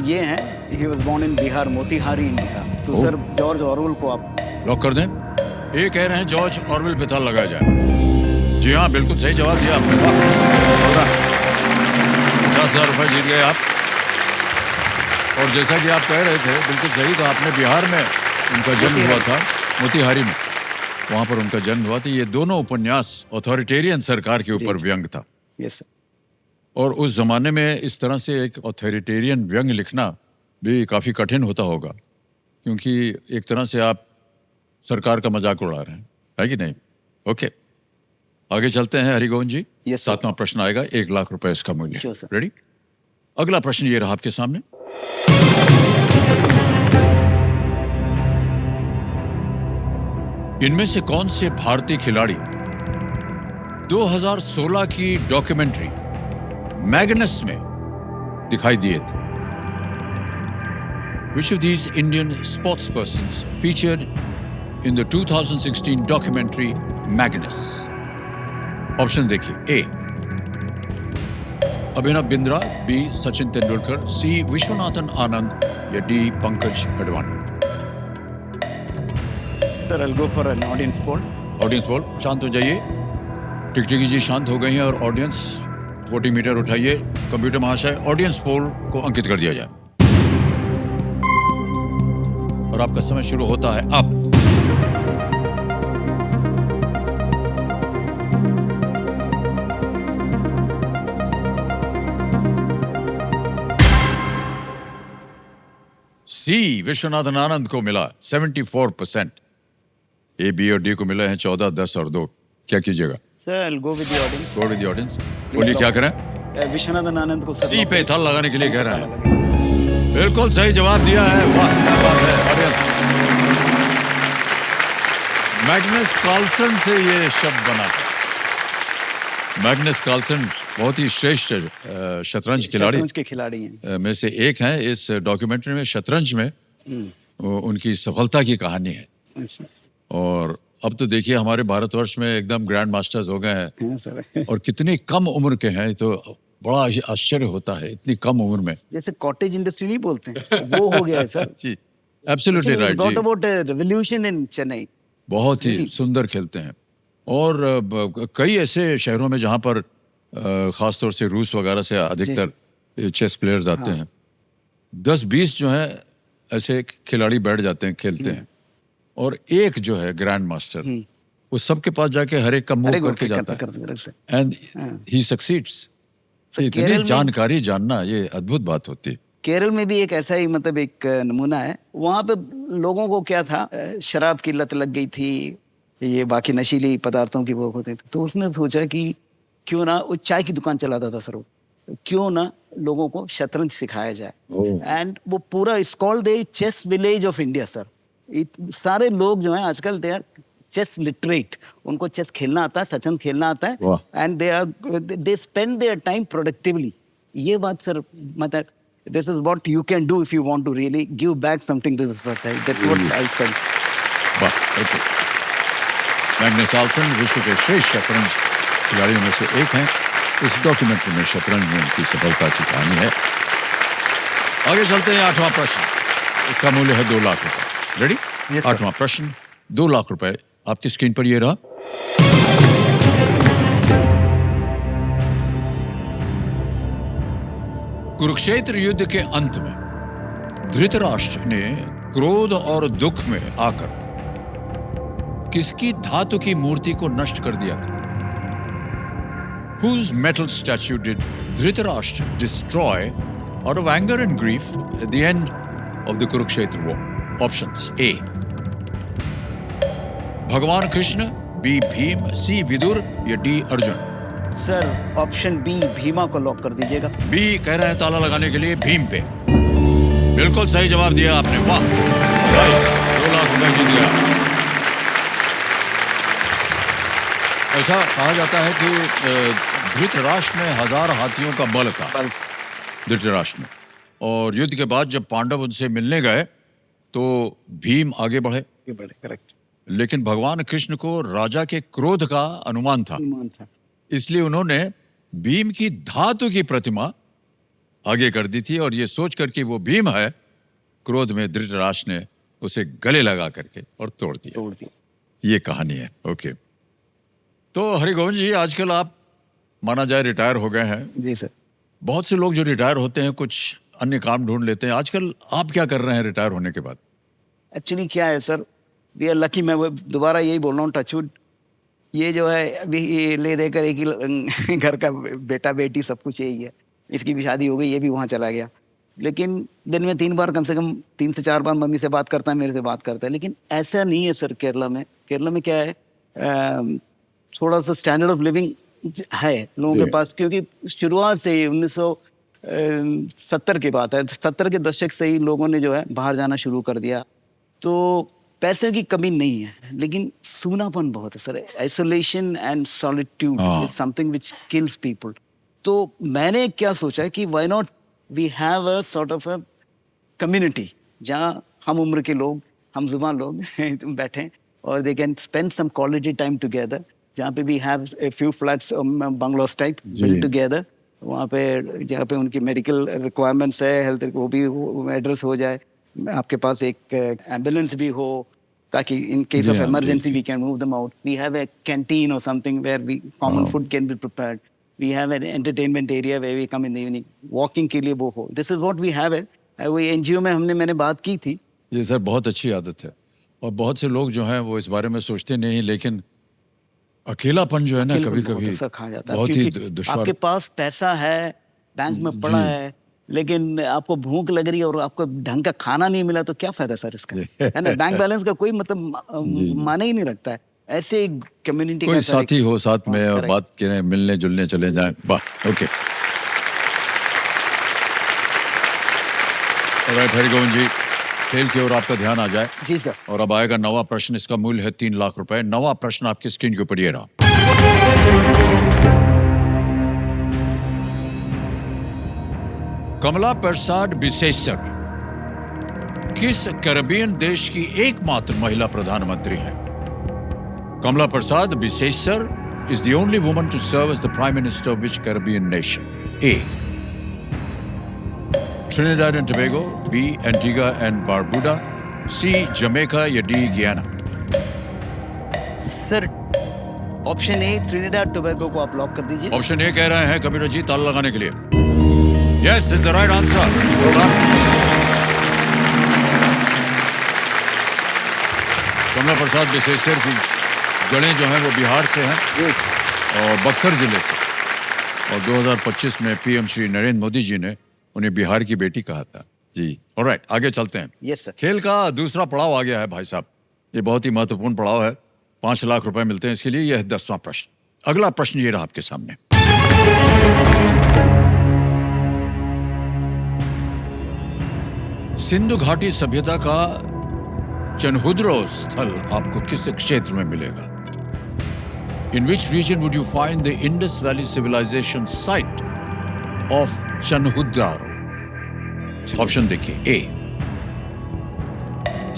ये हैं, he was born in Bihar, Motihari in Bihar. तो सर जॉर्ज ऑरवेल को आप लॉक कर दें। ये कह रहे हैं जॉर्ज ऑरवेल पे ताला लगाया जाए। जी हाँ, बिल्कुल सही जवाब दिया आपने। 50,000 रुपए जीत गए आप। और जैसा कि आप कह रहे थे, बिल्कुल सही था आपने, बिहार में उनका जन्म हुआ था, मोतिहारी में, वहां पर उनका जन्म हुआ था। ये दोनों उपन्यास ऑथोरिटेरियन सरकार के ऊपर व्यंग था। Yes sir. और उस जमाने में इस तरह से एक ऑथोरिटेरियन व्यंग लिखना भी काफी कठिन होता होगा, क्योंकि एक तरह से आप सरकार का मजाक उड़ा रहे हैं, है कि नहीं? ओके, आगे चलते हैं हरिगोविंद जी। Yes, sir. 7वां प्रश्न आएगा, 1 लाख रुपए इसका मूल्य। Sure, sir. रेडी? अगला प्रश्न ये रहा आपके सामने। इनमें से कौन से भारतीय खिलाड़ी 2016 की डॉक्यूमेंट्री मैग्नस में दिखाई दिए थे? Which of these Indian sports persons featured in the 2016 documentary Magnus? Option देखिए। ए अभिनव बिंद्रा, बी सचिन तेंदुलकर, सी विश्वनाथन आनंद या D Pankaj Advani. Sir I will go for an audience poll. Audience poll, शांत हो जाइए। टिकटिकी जी शांत हो गई हैं और ऑडियंस वोटिंग मीटर उठाइए। कंप्यूटर महाशय, ऑडियंस पोल को अंकित कर दिया जाए और आपका समय शुरू होता है अब। सी विश्वनाथन आनंद को मिला 74%। ए, बी और डी को मिले हैं 14, 10 और 2। क्या कीजिएगा? Sir I will go with the audience. Go with the audience. बोलिए क्या करें? विश्वनाथन आनंद को सर सी पे थल लगाने के लिए कह रहे हैं। बिल्कुल सही जवाब दिया है। वाह, क्या बात है। ऑडियंस, मैग्नस कार्लसन से ये शब्द बना था। मैग्नस कार्लसन बहुत ही श्रेष्ठ शतरंज खिलाड़ी के खिलाड़ी हैं। में से एक हैं। इस डॉक्यूमेंट्री में शतरंज में उनकी सफलता की कहानी है। अच्छा। और अब तो देखिए हमारे भारतवर्ष में एकदम ग्रैंड मास्टर्स हो गए हैं। हाँ सर। और कितनी कम उम्र के हैं, तो बड़ा आश्चर्य होता है इतनी कम उम्र में। जैसे कॉटेज इंडस्ट्री नहीं बोलते हैं, वो हो गया है सर। जी, एब्सोल्युटली राइट जी। About revolution in Chennai. बहुत ही सुंदर खेलते हैं। और कई ऐसे शहरों में जहां पर खासतौर से रूस वगैरह से अधिकतर चेस प्लेयर्स आते हैं। 10-20 जो है ऐसे खिलाड़ी बैठ जाते हैं, खेलते हैं। और एक जो है ग्रैंड मास्टर, वो सबके पास जाके हर एक का मूव करके जाता है एंड ही सक्सीड्स। इतनी जानकारी जानना ये अद्भुत बात होती है। केरल में भी एक ऐसा ही मतलब एक नमूना है। वहाँ पे लोगों को क्या था, शराब की लत लग गई थी, ये बाकी नशीली पदार्थों की वो होते थे। तो उसने सोचा कि क्यों ना, वो चाय की दुकान चलाता था सर, क्यों ना लोगों को शतरंज सिखाया जाए। एंड वो पूरा it's called the chess village of India sir. सारे लोग जो हैं आजकल दे आर चेस लिटरेट, उनको चेस खेलना आता है, शतरंज खेलना आता है, and they spend their time productively. ये बात सर मतलब this is what you can do if you want to really give back something to the society. That's what I felt. वाह, ओके। मैग्नस कार्लसन विश्व के श्रेष्ठ शतरंज खिलाड़ियों में से एक हैं। इस डॉक्यूमेंट्री में शतरंज में उनकी सफलता की कहानी है। आगे चलते हैं। 8वां प्रश्न, इसका मूल्य है 2 लाख रुपए। रेडी? 8वां प्रश्न, 2 लाख रुपए आपकी स्क्रीन पर ये रहा। कुरुक्षेत्र युद्ध के अंत में धृतराष्ट्र ने क्रोध और दुख में आकर किसकी धातु की मूर्ति को नष्ट कर दिया था? Whose metal statue did Dhritarashtra destroy out of anger and grief at the end of the Kurukshetra war? Options: A. भगवान कृष्ण, बी भीम, सी विदुर या D Arjun? Sir option B Bhima को लॉक कर दीजिएगा। बी कह रहे हैं ताला लगाने के लिए भीम पे। बिल्कुल सही जवाब दिया आपने, वाह भाई, 2 लाख रुपए जीत गया। ऐसा कहा जाता है कि धृतराष्ट्र में 1000 हाथियों का बल था, धृतराष्ट्र में, और युद्ध के बाद जब पांडव उनसे मिलने गए तो भीम आगे बढ़े, करेक्ट। लेकिन भगवान कृष्ण को राजा के क्रोध का अनुमान था, इसलिए उन्होंने भीम की धातु की प्रतिमा आगे कर दी थी, और ये सोच कर कि वो भीम है, क्रोध में धृतराष्ट्र ने उसे गले लगा करके और तोड़ दिया। ये कहानी है। ओके, तो हरिगोविंद जी, आजकल आप माना जाए रिटायर हो गए हैं। जी सर। बहुत से लोग जो रिटायर होते हैं कुछ अन्य काम ढूंढ लेते हैं। आजकल आप क्या कर रहे हैं रिटायर होने के बाद? एक्चुअली क्या है सर, वी आर लकी। मैं दोबारा यही बोल रहा हूँ, टचवुड, ये जो है अभी ये ले देकर एक ही घर का बेटा बेटी सब कुछ यही है। इसकी भी शादी हो गई, ये भी वहाँ चला गया, लेकिन दिन में 3 बार, कम से कम 3 से 4 बार मम्मी से बात करता है, मेरे से बात करता है। लेकिन ऐसा नहीं है सर केरला में। केरला में क्या है, थोड़ा सा स्टैंडर्ड ऑफ लिविंग है लोगों के पास, क्योंकि शुरुआत से ही 1970 की बात है, 70 के दशक से ही लोगों ने जो है बाहर जाना शुरू कर दिया। तो पैसे की कमी नहीं है, लेकिन सूनापन बहुत है sir. Isolation and solitude is something which kills people. तो मैंने क्या सोचा है कि why not we have a sort of a community जहाँ हम उम्र के लोग, हम जुबान लोग बैठें और they can spend some quality time together, जहाँ पे we have a few flats bungalows type build together, वहाँ पे जहाँ पे उनकी मेडिकल रिक्वायरमेंट्स है, हेल्थ वो भी एड्रेस हो जाए, आपके पास एक एम्बुलेंस भी हो, ताकि in case of emergency we can move them out. We have a canteen और something where we common food can be prepared. We have an entertainment area where we come in the evening, walking के लिए वो हो। This is what we have it. वो एनजीओ में मैंने बात की थी। ये सर बहुत अच्छी आदत है, और बहुत से लोग जो हैं वो इस बारे में सोचते नहीं, लेकिन अकेलापन जो है ना कभी कभी असर खा जाता है। बहुत ही क्योंकि दुश्वार। आपके पास पैसा है, बैंक में पड़ा है, लेकिन आपको भूख लग रही है और आपको ढंग का खाना नहीं मिला, तो क्या फायदा सर इसका, है ना? बैंक बैलेंस का कोई मतलब माने ही नहीं रखता है। ऐसे कम्युनिटी कोई साथी हो साथ में और बात करें, मिलने जुलने चले जाएं, वाह। ओके, ऑलराइट हरिगोविंद जी, खेल की ओर आपका ध्यान आ जाए। जी सर। और अब आएगा नवा प्रश्न, इसका मूल्य है 3 लाख रुपए। नवा प्रश्न आपकी स्क्रीन के ऊपर ये रहा। कमला प्रसाद बिसेसर किस कैरेबियन देश की एकमात्र महिला प्रधानमंत्री हैं? कमला प्रसाद Bisesar is the only woman to serve as the Prime Minister of which Caribbean nation? A. Trinidad and Tobago, B. Antigua and Barbuda, C. Jamaica या D. Guyana? Sir option A Trinidad Tobago को आप लॉक कर दीजिए। ऑप्शन ए कह रहे हैं कबीर जी ताला लगाने के लिए। Yes, is the right answer. कमला प्रसाद बिसेसर की जड़ें जो हैं वो बिहार से हैं और बक्सर जिले से, और 2025 में पीएम श्री नरेंद्र मोदी जी ने उन्हें बिहार की बेटी कहा था जी। ऑलराइट, आगे चलते हैं। Yes sir. खेल का दूसरा पड़ाव आ गया है भाई साहब, ये बहुत ही महत्वपूर्ण पड़ाव है। 5 लाख रुपए मिलते हैं इसके लिए। यह है 10वां प्रश्न। अगला प्रश्न ये रहा आपके सामने। सिंधु घाटी सभ्यता का चनहुद्रो स्थल आपको किस क्षेत्र में मिलेगा? In which region would you find the Indus Valley Civilization site of Chanhudaro? Option देखिए। A.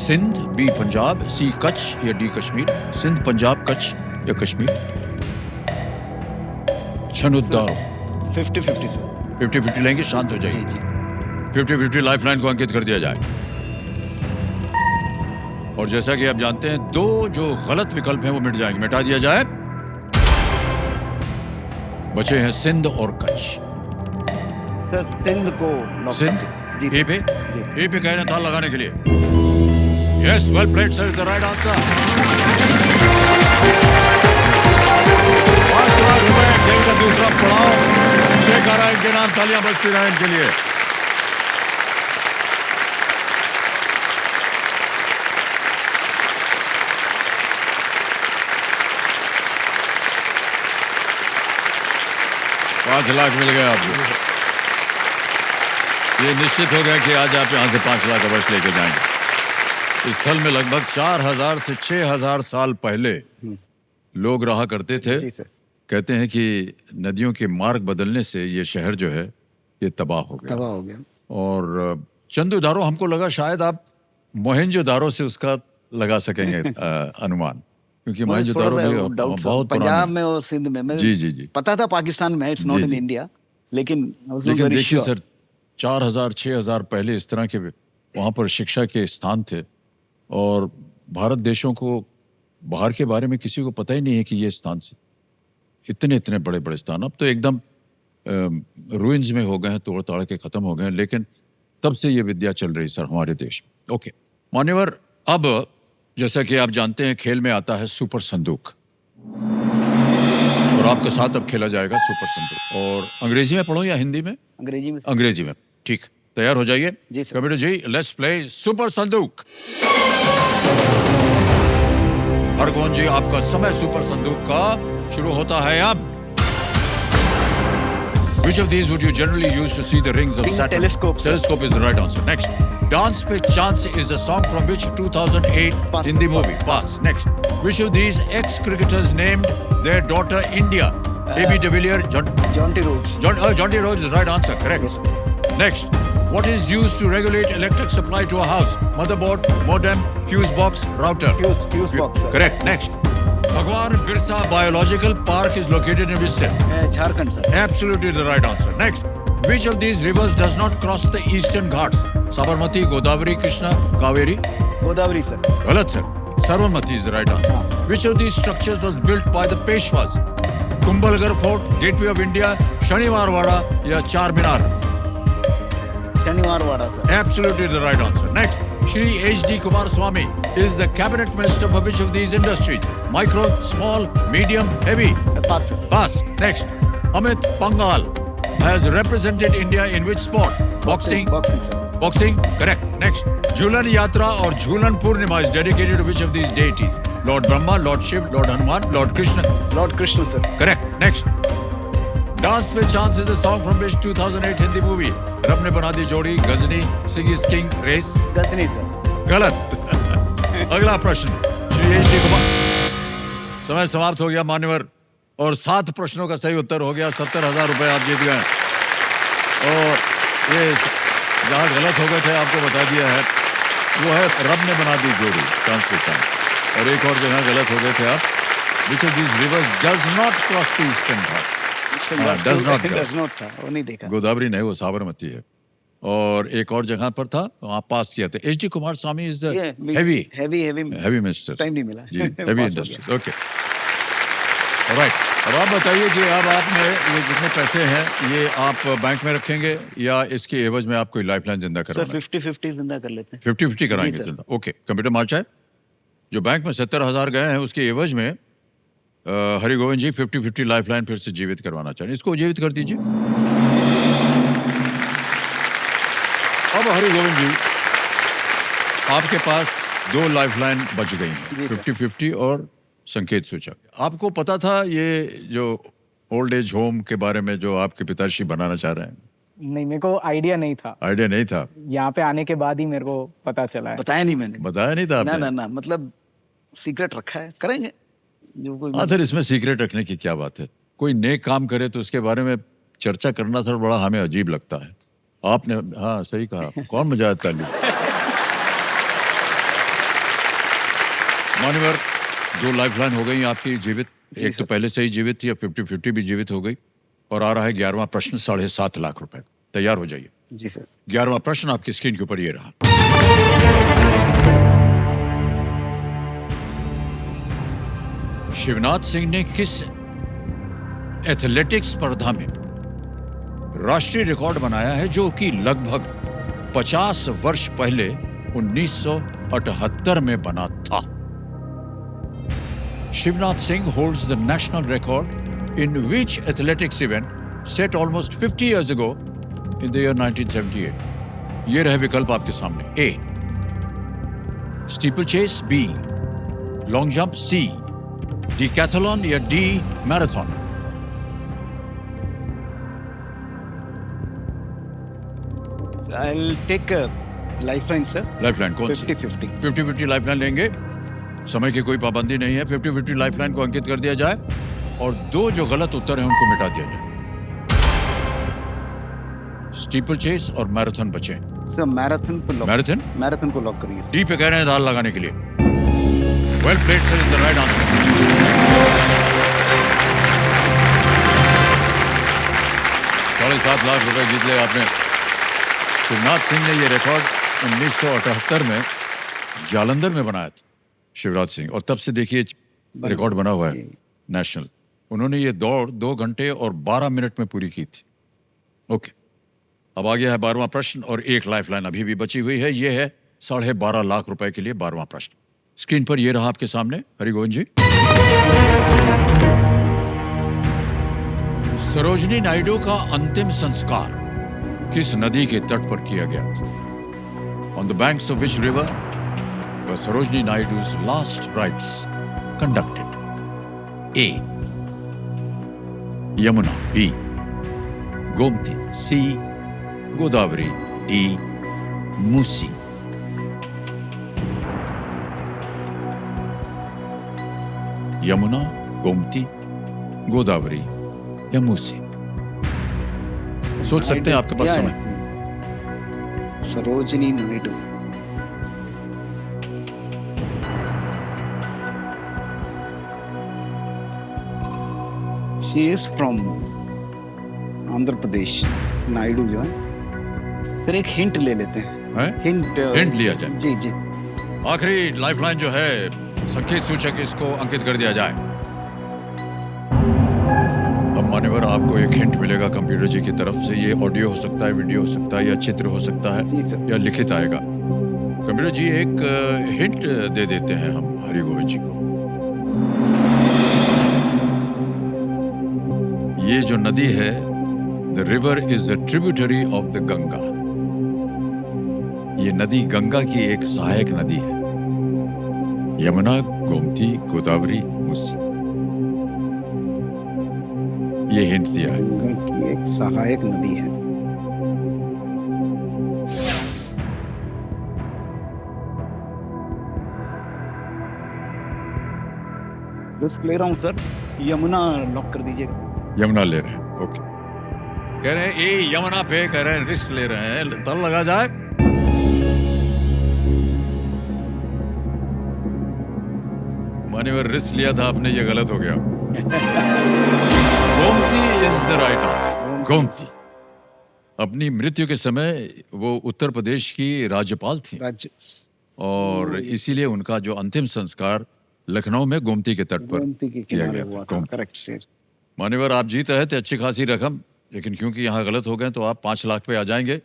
Sindh, B. Punjab, C. Kutch या D. कश्मीर? सिंध, पंजाब, कच्छ या कश्मीर? चनहुद्रो 50-50 सर। 50-50 लेंगे, शांत हो जाइए। 50-50 लाइफलाइन को अंकित कर दिया जाए। और जैसा कि आप जानते हैं, 2 जो गलत विकल्प हैं वो मिट जाएंगे, मिटा दिया जाए। बचे हैं सिंध और कच्छ। सर सिंध को लॉक। सिंध जी ए पे? ए पे कह रहे हैं ताल लगाने के लिए। Yes, well played sir, the right answer. 5 lakh रुपए खेल का दूसरा पड़ाव लेकर आ रहा है इनके नाम। तालियां बजती रहे इनके लिए। 5 लाख मिल गए आपको। ये निश्चित हो गया कि आज आप यहाँ से 5 लाख अवश्य लेके जाएंगे। इस स्थल में लगभग 4000 से 6000 साल पहले लोग रहा करते थे। जी सर। कहते हैं कि नदियों के मार्ग बदलने से ये शहर जो है ये तबाह हो गया। तबाह हो गया। और चंदुदारो हमको लगा शायद आप मोहनजोदारो से उसका लगा सकेंगे अनुमान, क्योंकि मोहनजोदारो भी बहुत पंजाब पुराना। में और सिंध में जी, जी, जी। पता था पाकिस्तान में, इट्स नॉट जी, इन जी। इंडिया, लेकिन लेकिन देखिए सर, 4000 6000 पहले इस तरह के वहाँ पर शिक्षा के स्थान थे, और भारत देशों को बाहर के बारे में किसी को पता ही नहीं है कि ये स्थान से इतने इतने बड़े बड़े स्थान अब तो एकदम रूइंस में हो गए हैं, तोड़ ताड़ के खत्म हो गए हैं। लेकिन तब से ये विद्या चल रही सर हमारे देश में। ओके मान्यवर, अब जैसा कि आप जानते हैं खेल में आता है सुपर संदूक, और आपके साथ अब खेला जाएगा सुपर संदूक। और अंग्रेजी में पढ़ो या हिंदी में? अंग्रेजी में। अंग्रेजी में, ठीक। तैयार हो जाइए जी sir. Computer ji, let's play super Sandook. Hargovind जी, आपका समय सुपर संदूक का शुरू होता है अब। Which of these would you generally use to see the rings of Saturn? Telescope, sir. Telescope is the right answer. Next. Dance Pe Chance is a song from which 2008 Pass. Hindi movie? Pass. Next. Which of these ex-cricketers named their daughter India? A.B. de Villiers, Jonty Rhodes. John T. Rhodes is the right answer. Correct. Yes, sir. Next. What is used to regulate electric supply to a house? Motherboard, modem, fuse box, router. Fuse box, sir. Correct. Next. Bhagwan Birsa Biological Park is located in which state? Jharkhand sir. Absolutely the right answer. Next. Which of these rivers does not cross the eastern ghats? Sabarmati, Godavari, Krishna, Kaveri? Godavari sir. Galat sir. Sabarmati is the right answer. Which of these structures was built by the Peshwas? Kumbhalgarh Fort, Gateway of India, Shaniwar Wada या चार मीनार? शनिवार वाड़ा sir. Absolutely the right answer. Next. Shri H.D. Kumaraswamy is the cabinet minister for which of these industries? Micro, small, medium, heavy? Pass sir. Pass. Next. Amit Pangal has represented India in which sport? Boxing? Boxing sir. Boxing? Correct. Next. Jhulan Yatra or Jhulan Purnima is dedicated to which of these deities? Lord Brahma, Lord Shiv, Lord Hanuman, Lord Krishna? Lord Krishna sir. Correct. Next. Dance Pe Chance is a song from which 2008 Hindi movie? रब ने बना दी जोड़ी, Ghajini, Sing is King, Race? Ghajini sir. गलत। अगला प्रश्न श्री एच.डी. कुमार। समय समाप्त हो गया मान्यवर, और 7 प्रश्नों का सही उत्तर हो गया। 70,000 रुपए आप जीत गए। और ये जहाँ गलत हो गए थे आपको बता दिया है, वो है रब ने बना दी जोड़ी, चांस पे चांस। और एक और जगह गलत हो गए थे आप, which of these rivers does not cross the eastern ghats? does not cross. Does not था, वो नहीं देखा। गोदावरी नहीं, वो साबरमती है। और एक और जगह पर था, वहाँ पास किया था। H D. Kumaraswamy is the heavy minister. Time नहीं मिला। जी, हेवी पास हो इंडस्ट्री। Okay right. अब आप बताइए कि अब आपने ये जितने पैसे हैं ये आप बैंक में रखेंगे या इसके एवज में आप कोई लाइफलाइन जिंदा सर करवाना? 50-50 जिंदा कर लेते हैं। 50-50 कराएंगे जी, सर। जिंदा। ओके, कंप्यूटर मार्च है। जो बैंक में 70,000 गए हैं उसके एवज में हरि गोविंद जी 50-50 लाइफलाइन फिर से जीवित करवाना चाहें। इसको जीवित कर दीजिए। अब हरि गोविंद जी, आपके पास 2 लाइफलाइन बच गई हैं, जी, सर। 50-50 और संकेत सूचक। आपको पता था ये जो ओल्ड एज होम के बारे में जो आपके पिताश्री बनाना चाह रहे हैं? नहीं, मेरे को आइडिया नहीं था। आइडिया नहीं था? यहाँ पे आने के बाद ही मेरे को पता चला है। बताया नहीं मैंने। बताया नहीं था ना आपने? ना ना, मतलब सीक्रेट रखा है, करेंगे जो कोई। हाँ सर, इसमें सीक्रेट रखने की क्या बात है? कोई नेक काम करे तो उसके बारे में चर्चा करना थोड़ा बड़ा हमें अजीब लगता है। आपने हाँ सही कहा। कौन बजाया ताली? मान्यवर, 2 लाइफलाइन हो गई आपकी जीवित। एक तो पहले से ही जीवित थी, अब 50-50 भी जीवित हो गई। और आ रहा है 11वां प्रश्न, 7.5 लाख रुपए। तैयार हो जाइए। जी सर। 11वां प्रश्न आपकी स्क्रीन के ऊपर ये रहा। शिवनाथ सिंह ने किस एथलेटिक्स स्पर्धा में राष्ट्रीय रिकॉर्ड बनाया है जो कि लगभग 50 वर्ष पहले 1978 में बना था? Shivnath Singh holds the national record in which athletics event set almost 50 years ago in the year 1978? ये रहे विकल्प आपके सामने। A. Steeplechase, B. Long jump, C. Decathlon या D. Marathon? I'll take a lifeline, sir. Lifeline कौन सी? 50-50. 50-50 लाइफलाइन लेंगे। समय की कोई पाबंदी नहीं है। 50-50 लाइफलाइन को अंकित कर दिया जाए और दो जो गलत उत्तर हैं उनको मिटा दिया जाए। स्टीपल चेस और मैराथन बचे। सर मैराथन को लॉक, मैराथन मैराथन को लॉक करिए। डी पे कह रहे हैं दाल लगाने के लिए। Well played sir, is the right answer. 7.5 lakh रुपए जीत ले आपने। शिवनाथ सिंह ने ये रिकॉर्ड 1978 में जालंधर में बनाया था, शिवराज सिंह, और तब से देखिए रिकॉर्ड बना हुआ है नेशनल। उन्होंने ये दौड़ 2 घंटे और 12 मिनट में पूरी की थी। ओके, अब आ गया है 12वां प्रश्न और एक लाइफलाइन अभी भी बची हुई है। ये है 12.5 लाख रुपए के लिए 12वां प्रश्न। स्क्रीन पर ये रहा आपके सामने, हरिगोविंद जी। सरोजनी नायडू का अंतिम संस्कार किस नदी के तट पर किया गया था? On the banks of which river were Sarojini Naidu's last rites conducted? A Yamuna, B Gomti, C Godavari, D Musi. Yamuna, Gomti, Godavari या मूसी? सोच सकते हैं, आपके पास समय। Sarojini Naidu. She is from Andhra Pradesh. Naidu जो है। सर एक हिंट ले लेते हैं। हैं? हिंट लिया जाए। जी जी। आखिरी लाइफलाइन जो है, संकेत सूचक, इसको अंकित कर दिया जाए। अब मान्यवर, आपको एक हिंट मिलेगा कंप्यूटर जी की तरफ से। ये ऑडियो हो सकता है, वीडियो हो सकता है, या चित्र हो सकता जी है, सर। या लिखित आएगा। कंप्यूटर जी एक हिंट दे देते हैं हम हरिगोविंद जी को। ये जो नदी है, the river is a tributary of the Ganga. ये नदी गंगा की एक सहायक नदी है। यमुना, गोमती, गोदावरी, मूसी। ये हिंट दिया है। गंगा की एक सहायक नदी है। रिस्क ले रहा हूँ सर, यमुना लॉक कर दीजिएगा। यमुना ले रहे हैं, ओके। कह रहे हैं ए यमुना पे, कह रहे हैं रिस्क ले रहे हैं, तल लगा जाए। मान्यवर, रिस्क लिया था आपने, ये गलत हो गया। Gomti is the right answer. Gomti. अपनी मृत्यु के समय वो उत्तर प्रदेश की राज्यपाल थी राज्य और इसीलिए उनका जो अंतिम संस्कार लखनऊ में गोमती के तट पर गोमती के किया किनारे गया हुआ था। था। गोमती। Correct sir. मान्यवर, आप जीत रहे थे अच्छी खासी रकम, लेकिन क्योंकि यहाँ गलत हो गए तो आप 5 लाख पे आ जाएंगे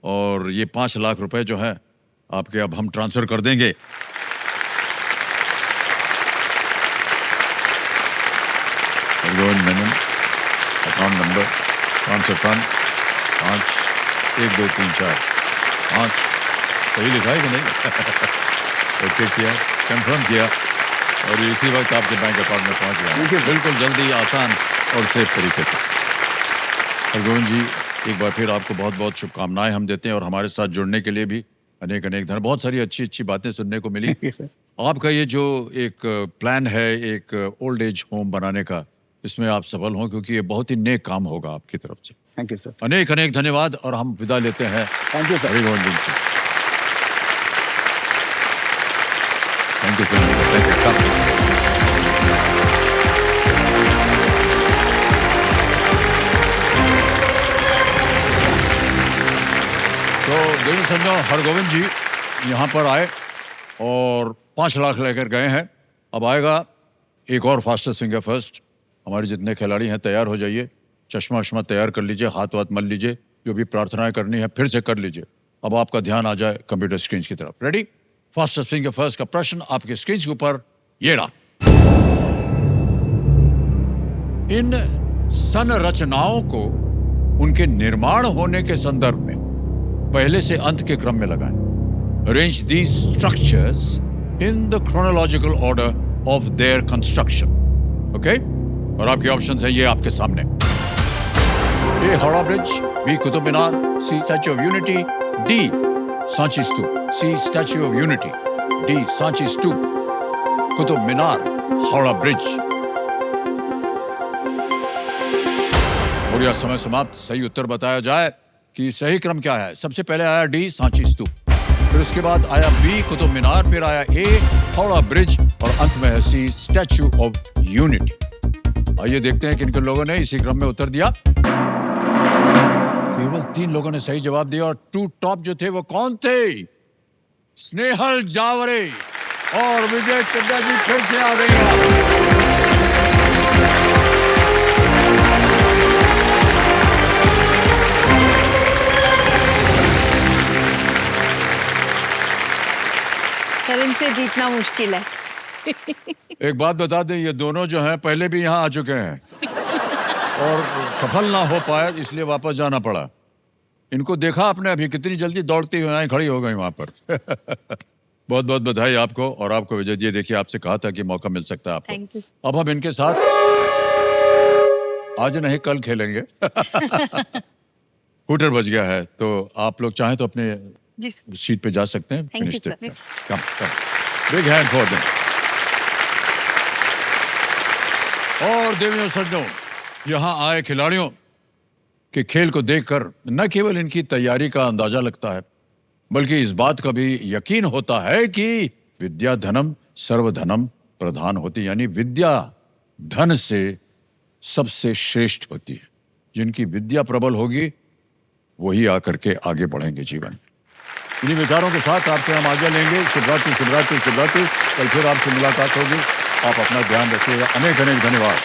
और ये 5 लाख रुपए जो है आपके अब हम ट्रांसफर कर देंगे। Hargovind Menon, account number 505 51234 5। सही लिखा है कि नहीं? ओके किया, कंफर्म किया और इसी वक्त आपके बैंक अकाउंट में पहुंच गया। बिल्कुल जल्दी, आसान और सेफ तरीके से। हरगोविंद जी, एक बार फिर आपको बहुत बहुत शुभकामनाएं हम देते हैं और हमारे साथ जुड़ने के लिए भी अनेक अनेक धन्यवाद। बहुत सारी अच्छी अच्छी बातें सुनने को मिली। आपका ये जो एक प्लान है एक ओल्ड एज होम बनाने का, इसमें आप सफल हों, क्योंकि ये बहुत ही नेक काम होगा आपकी तरफ से। Thank you sir. अनेक अनेक धन्यवाद और हम विदा लेते हैं थैंक यू सर। हरिगोविंद जी से। Thank you sir. तो देवी संजो, हरगोविंद जी यहाँ पर आए और 5 लाख लेकर गए हैं। अब आएगा एक और फास्टेस्ट फिंगर फर्स्ट। हमारे जितने खिलाड़ी हैं तैयार हो जाइए, चश्मा वश्मा तैयार कर लीजिए, हाथ वाथ मल लीजिए, जो भी प्रार्थनाएं करनी है फिर से कर लीजिए। अब आपका ध्यान आ जाए कंप्यूटर स्क्रीन की तरफ। रेडी? फास्टेस्ट फिंगर फर्स्ट का प्रश्न आपके स्क्रीन के ऊपर ये रहा। इन संरचनाओं को उनके निर्माण होने के संदर्भ में पहले से अंत के क्रम में लगाएं। Arrange these structures in the chronological order of their construction. Okay? और आपके ऑप्शंस हैं ये आपके सामने। A Howrah Bridge, B Qutub Minar, C Statue of Unity, D Sanchi Stupa, C Statue of Unity, D Sanchi Stupa, Qutub Minar, Howrah Bridge. और यह समय समाप्त। सही उत्तर बताया जाए कि सही क्रम क्या है। सबसे पहले आया डी सांची स्तूप, फिर उसके बाद आया बी कुतुब मीनार, फिर आया ए हावड़ा ब्रिज और अंत में है सी स्टैच्यू ऑफ यूनिटी। आइए देखते हैं किन किन लोगों ने इसी क्रम में उत्तर दिया। केवल 3 लोगों ने सही जवाब दिया और 2 टॉप जो थे वो कौन थे? स्नेहल जावरे और विजय चड्डा जी फिर से आ गई हैं। सर इनसे जीतना मुश्किल है। एक बात बता दें, ये दोनों जो हैं पहले भी यहाँ आ चुके हैं और सफल ना हो पाए इसलिए वापस जाना पड़ा। इनको देखा आपने अभी कितनी जल्दी दौड़ती हुई आई खड़ी हो गई वहां पर। बहुत बहुत बधाई आपको। और आपको विजय जी, देखिए आपसे कहा था कि मौका मिल सकता है आपको। Thank you. अब हम इनके साथ आज नहीं कल खेलेंगे। हूटर बज गया है तो आप लोग चाहें तो अपने जी सीट पे जा सकते हैं। Thank you, Finish sir. it. Come, come. Big hand for them. और देवियों सज्जनों, यहाँ आए खिलाड़ियों के खेल को देखकर न केवल इनकी तैयारी का अंदाजा लगता है, बल्कि इस बात का भी यकीन होता है कि विद्या धनम सर्वधनम प्रधान होती, यानी विद्या धन से सबसे श्रेष्ठ होती है। जिनकी विद्या प्रबल होगी वही आकर के आगे बढ़ेंगे जीवन। इन्हीं विचारों के साथ आपसे हम आगे लेंगे। शुभरात्रि, शुभरात्रि, शुभरात्रि। कल फिर आपसे मुलाकात होगी। आप अपना ध्यान रखिएगा। अनेक अनेक धन्यवाद।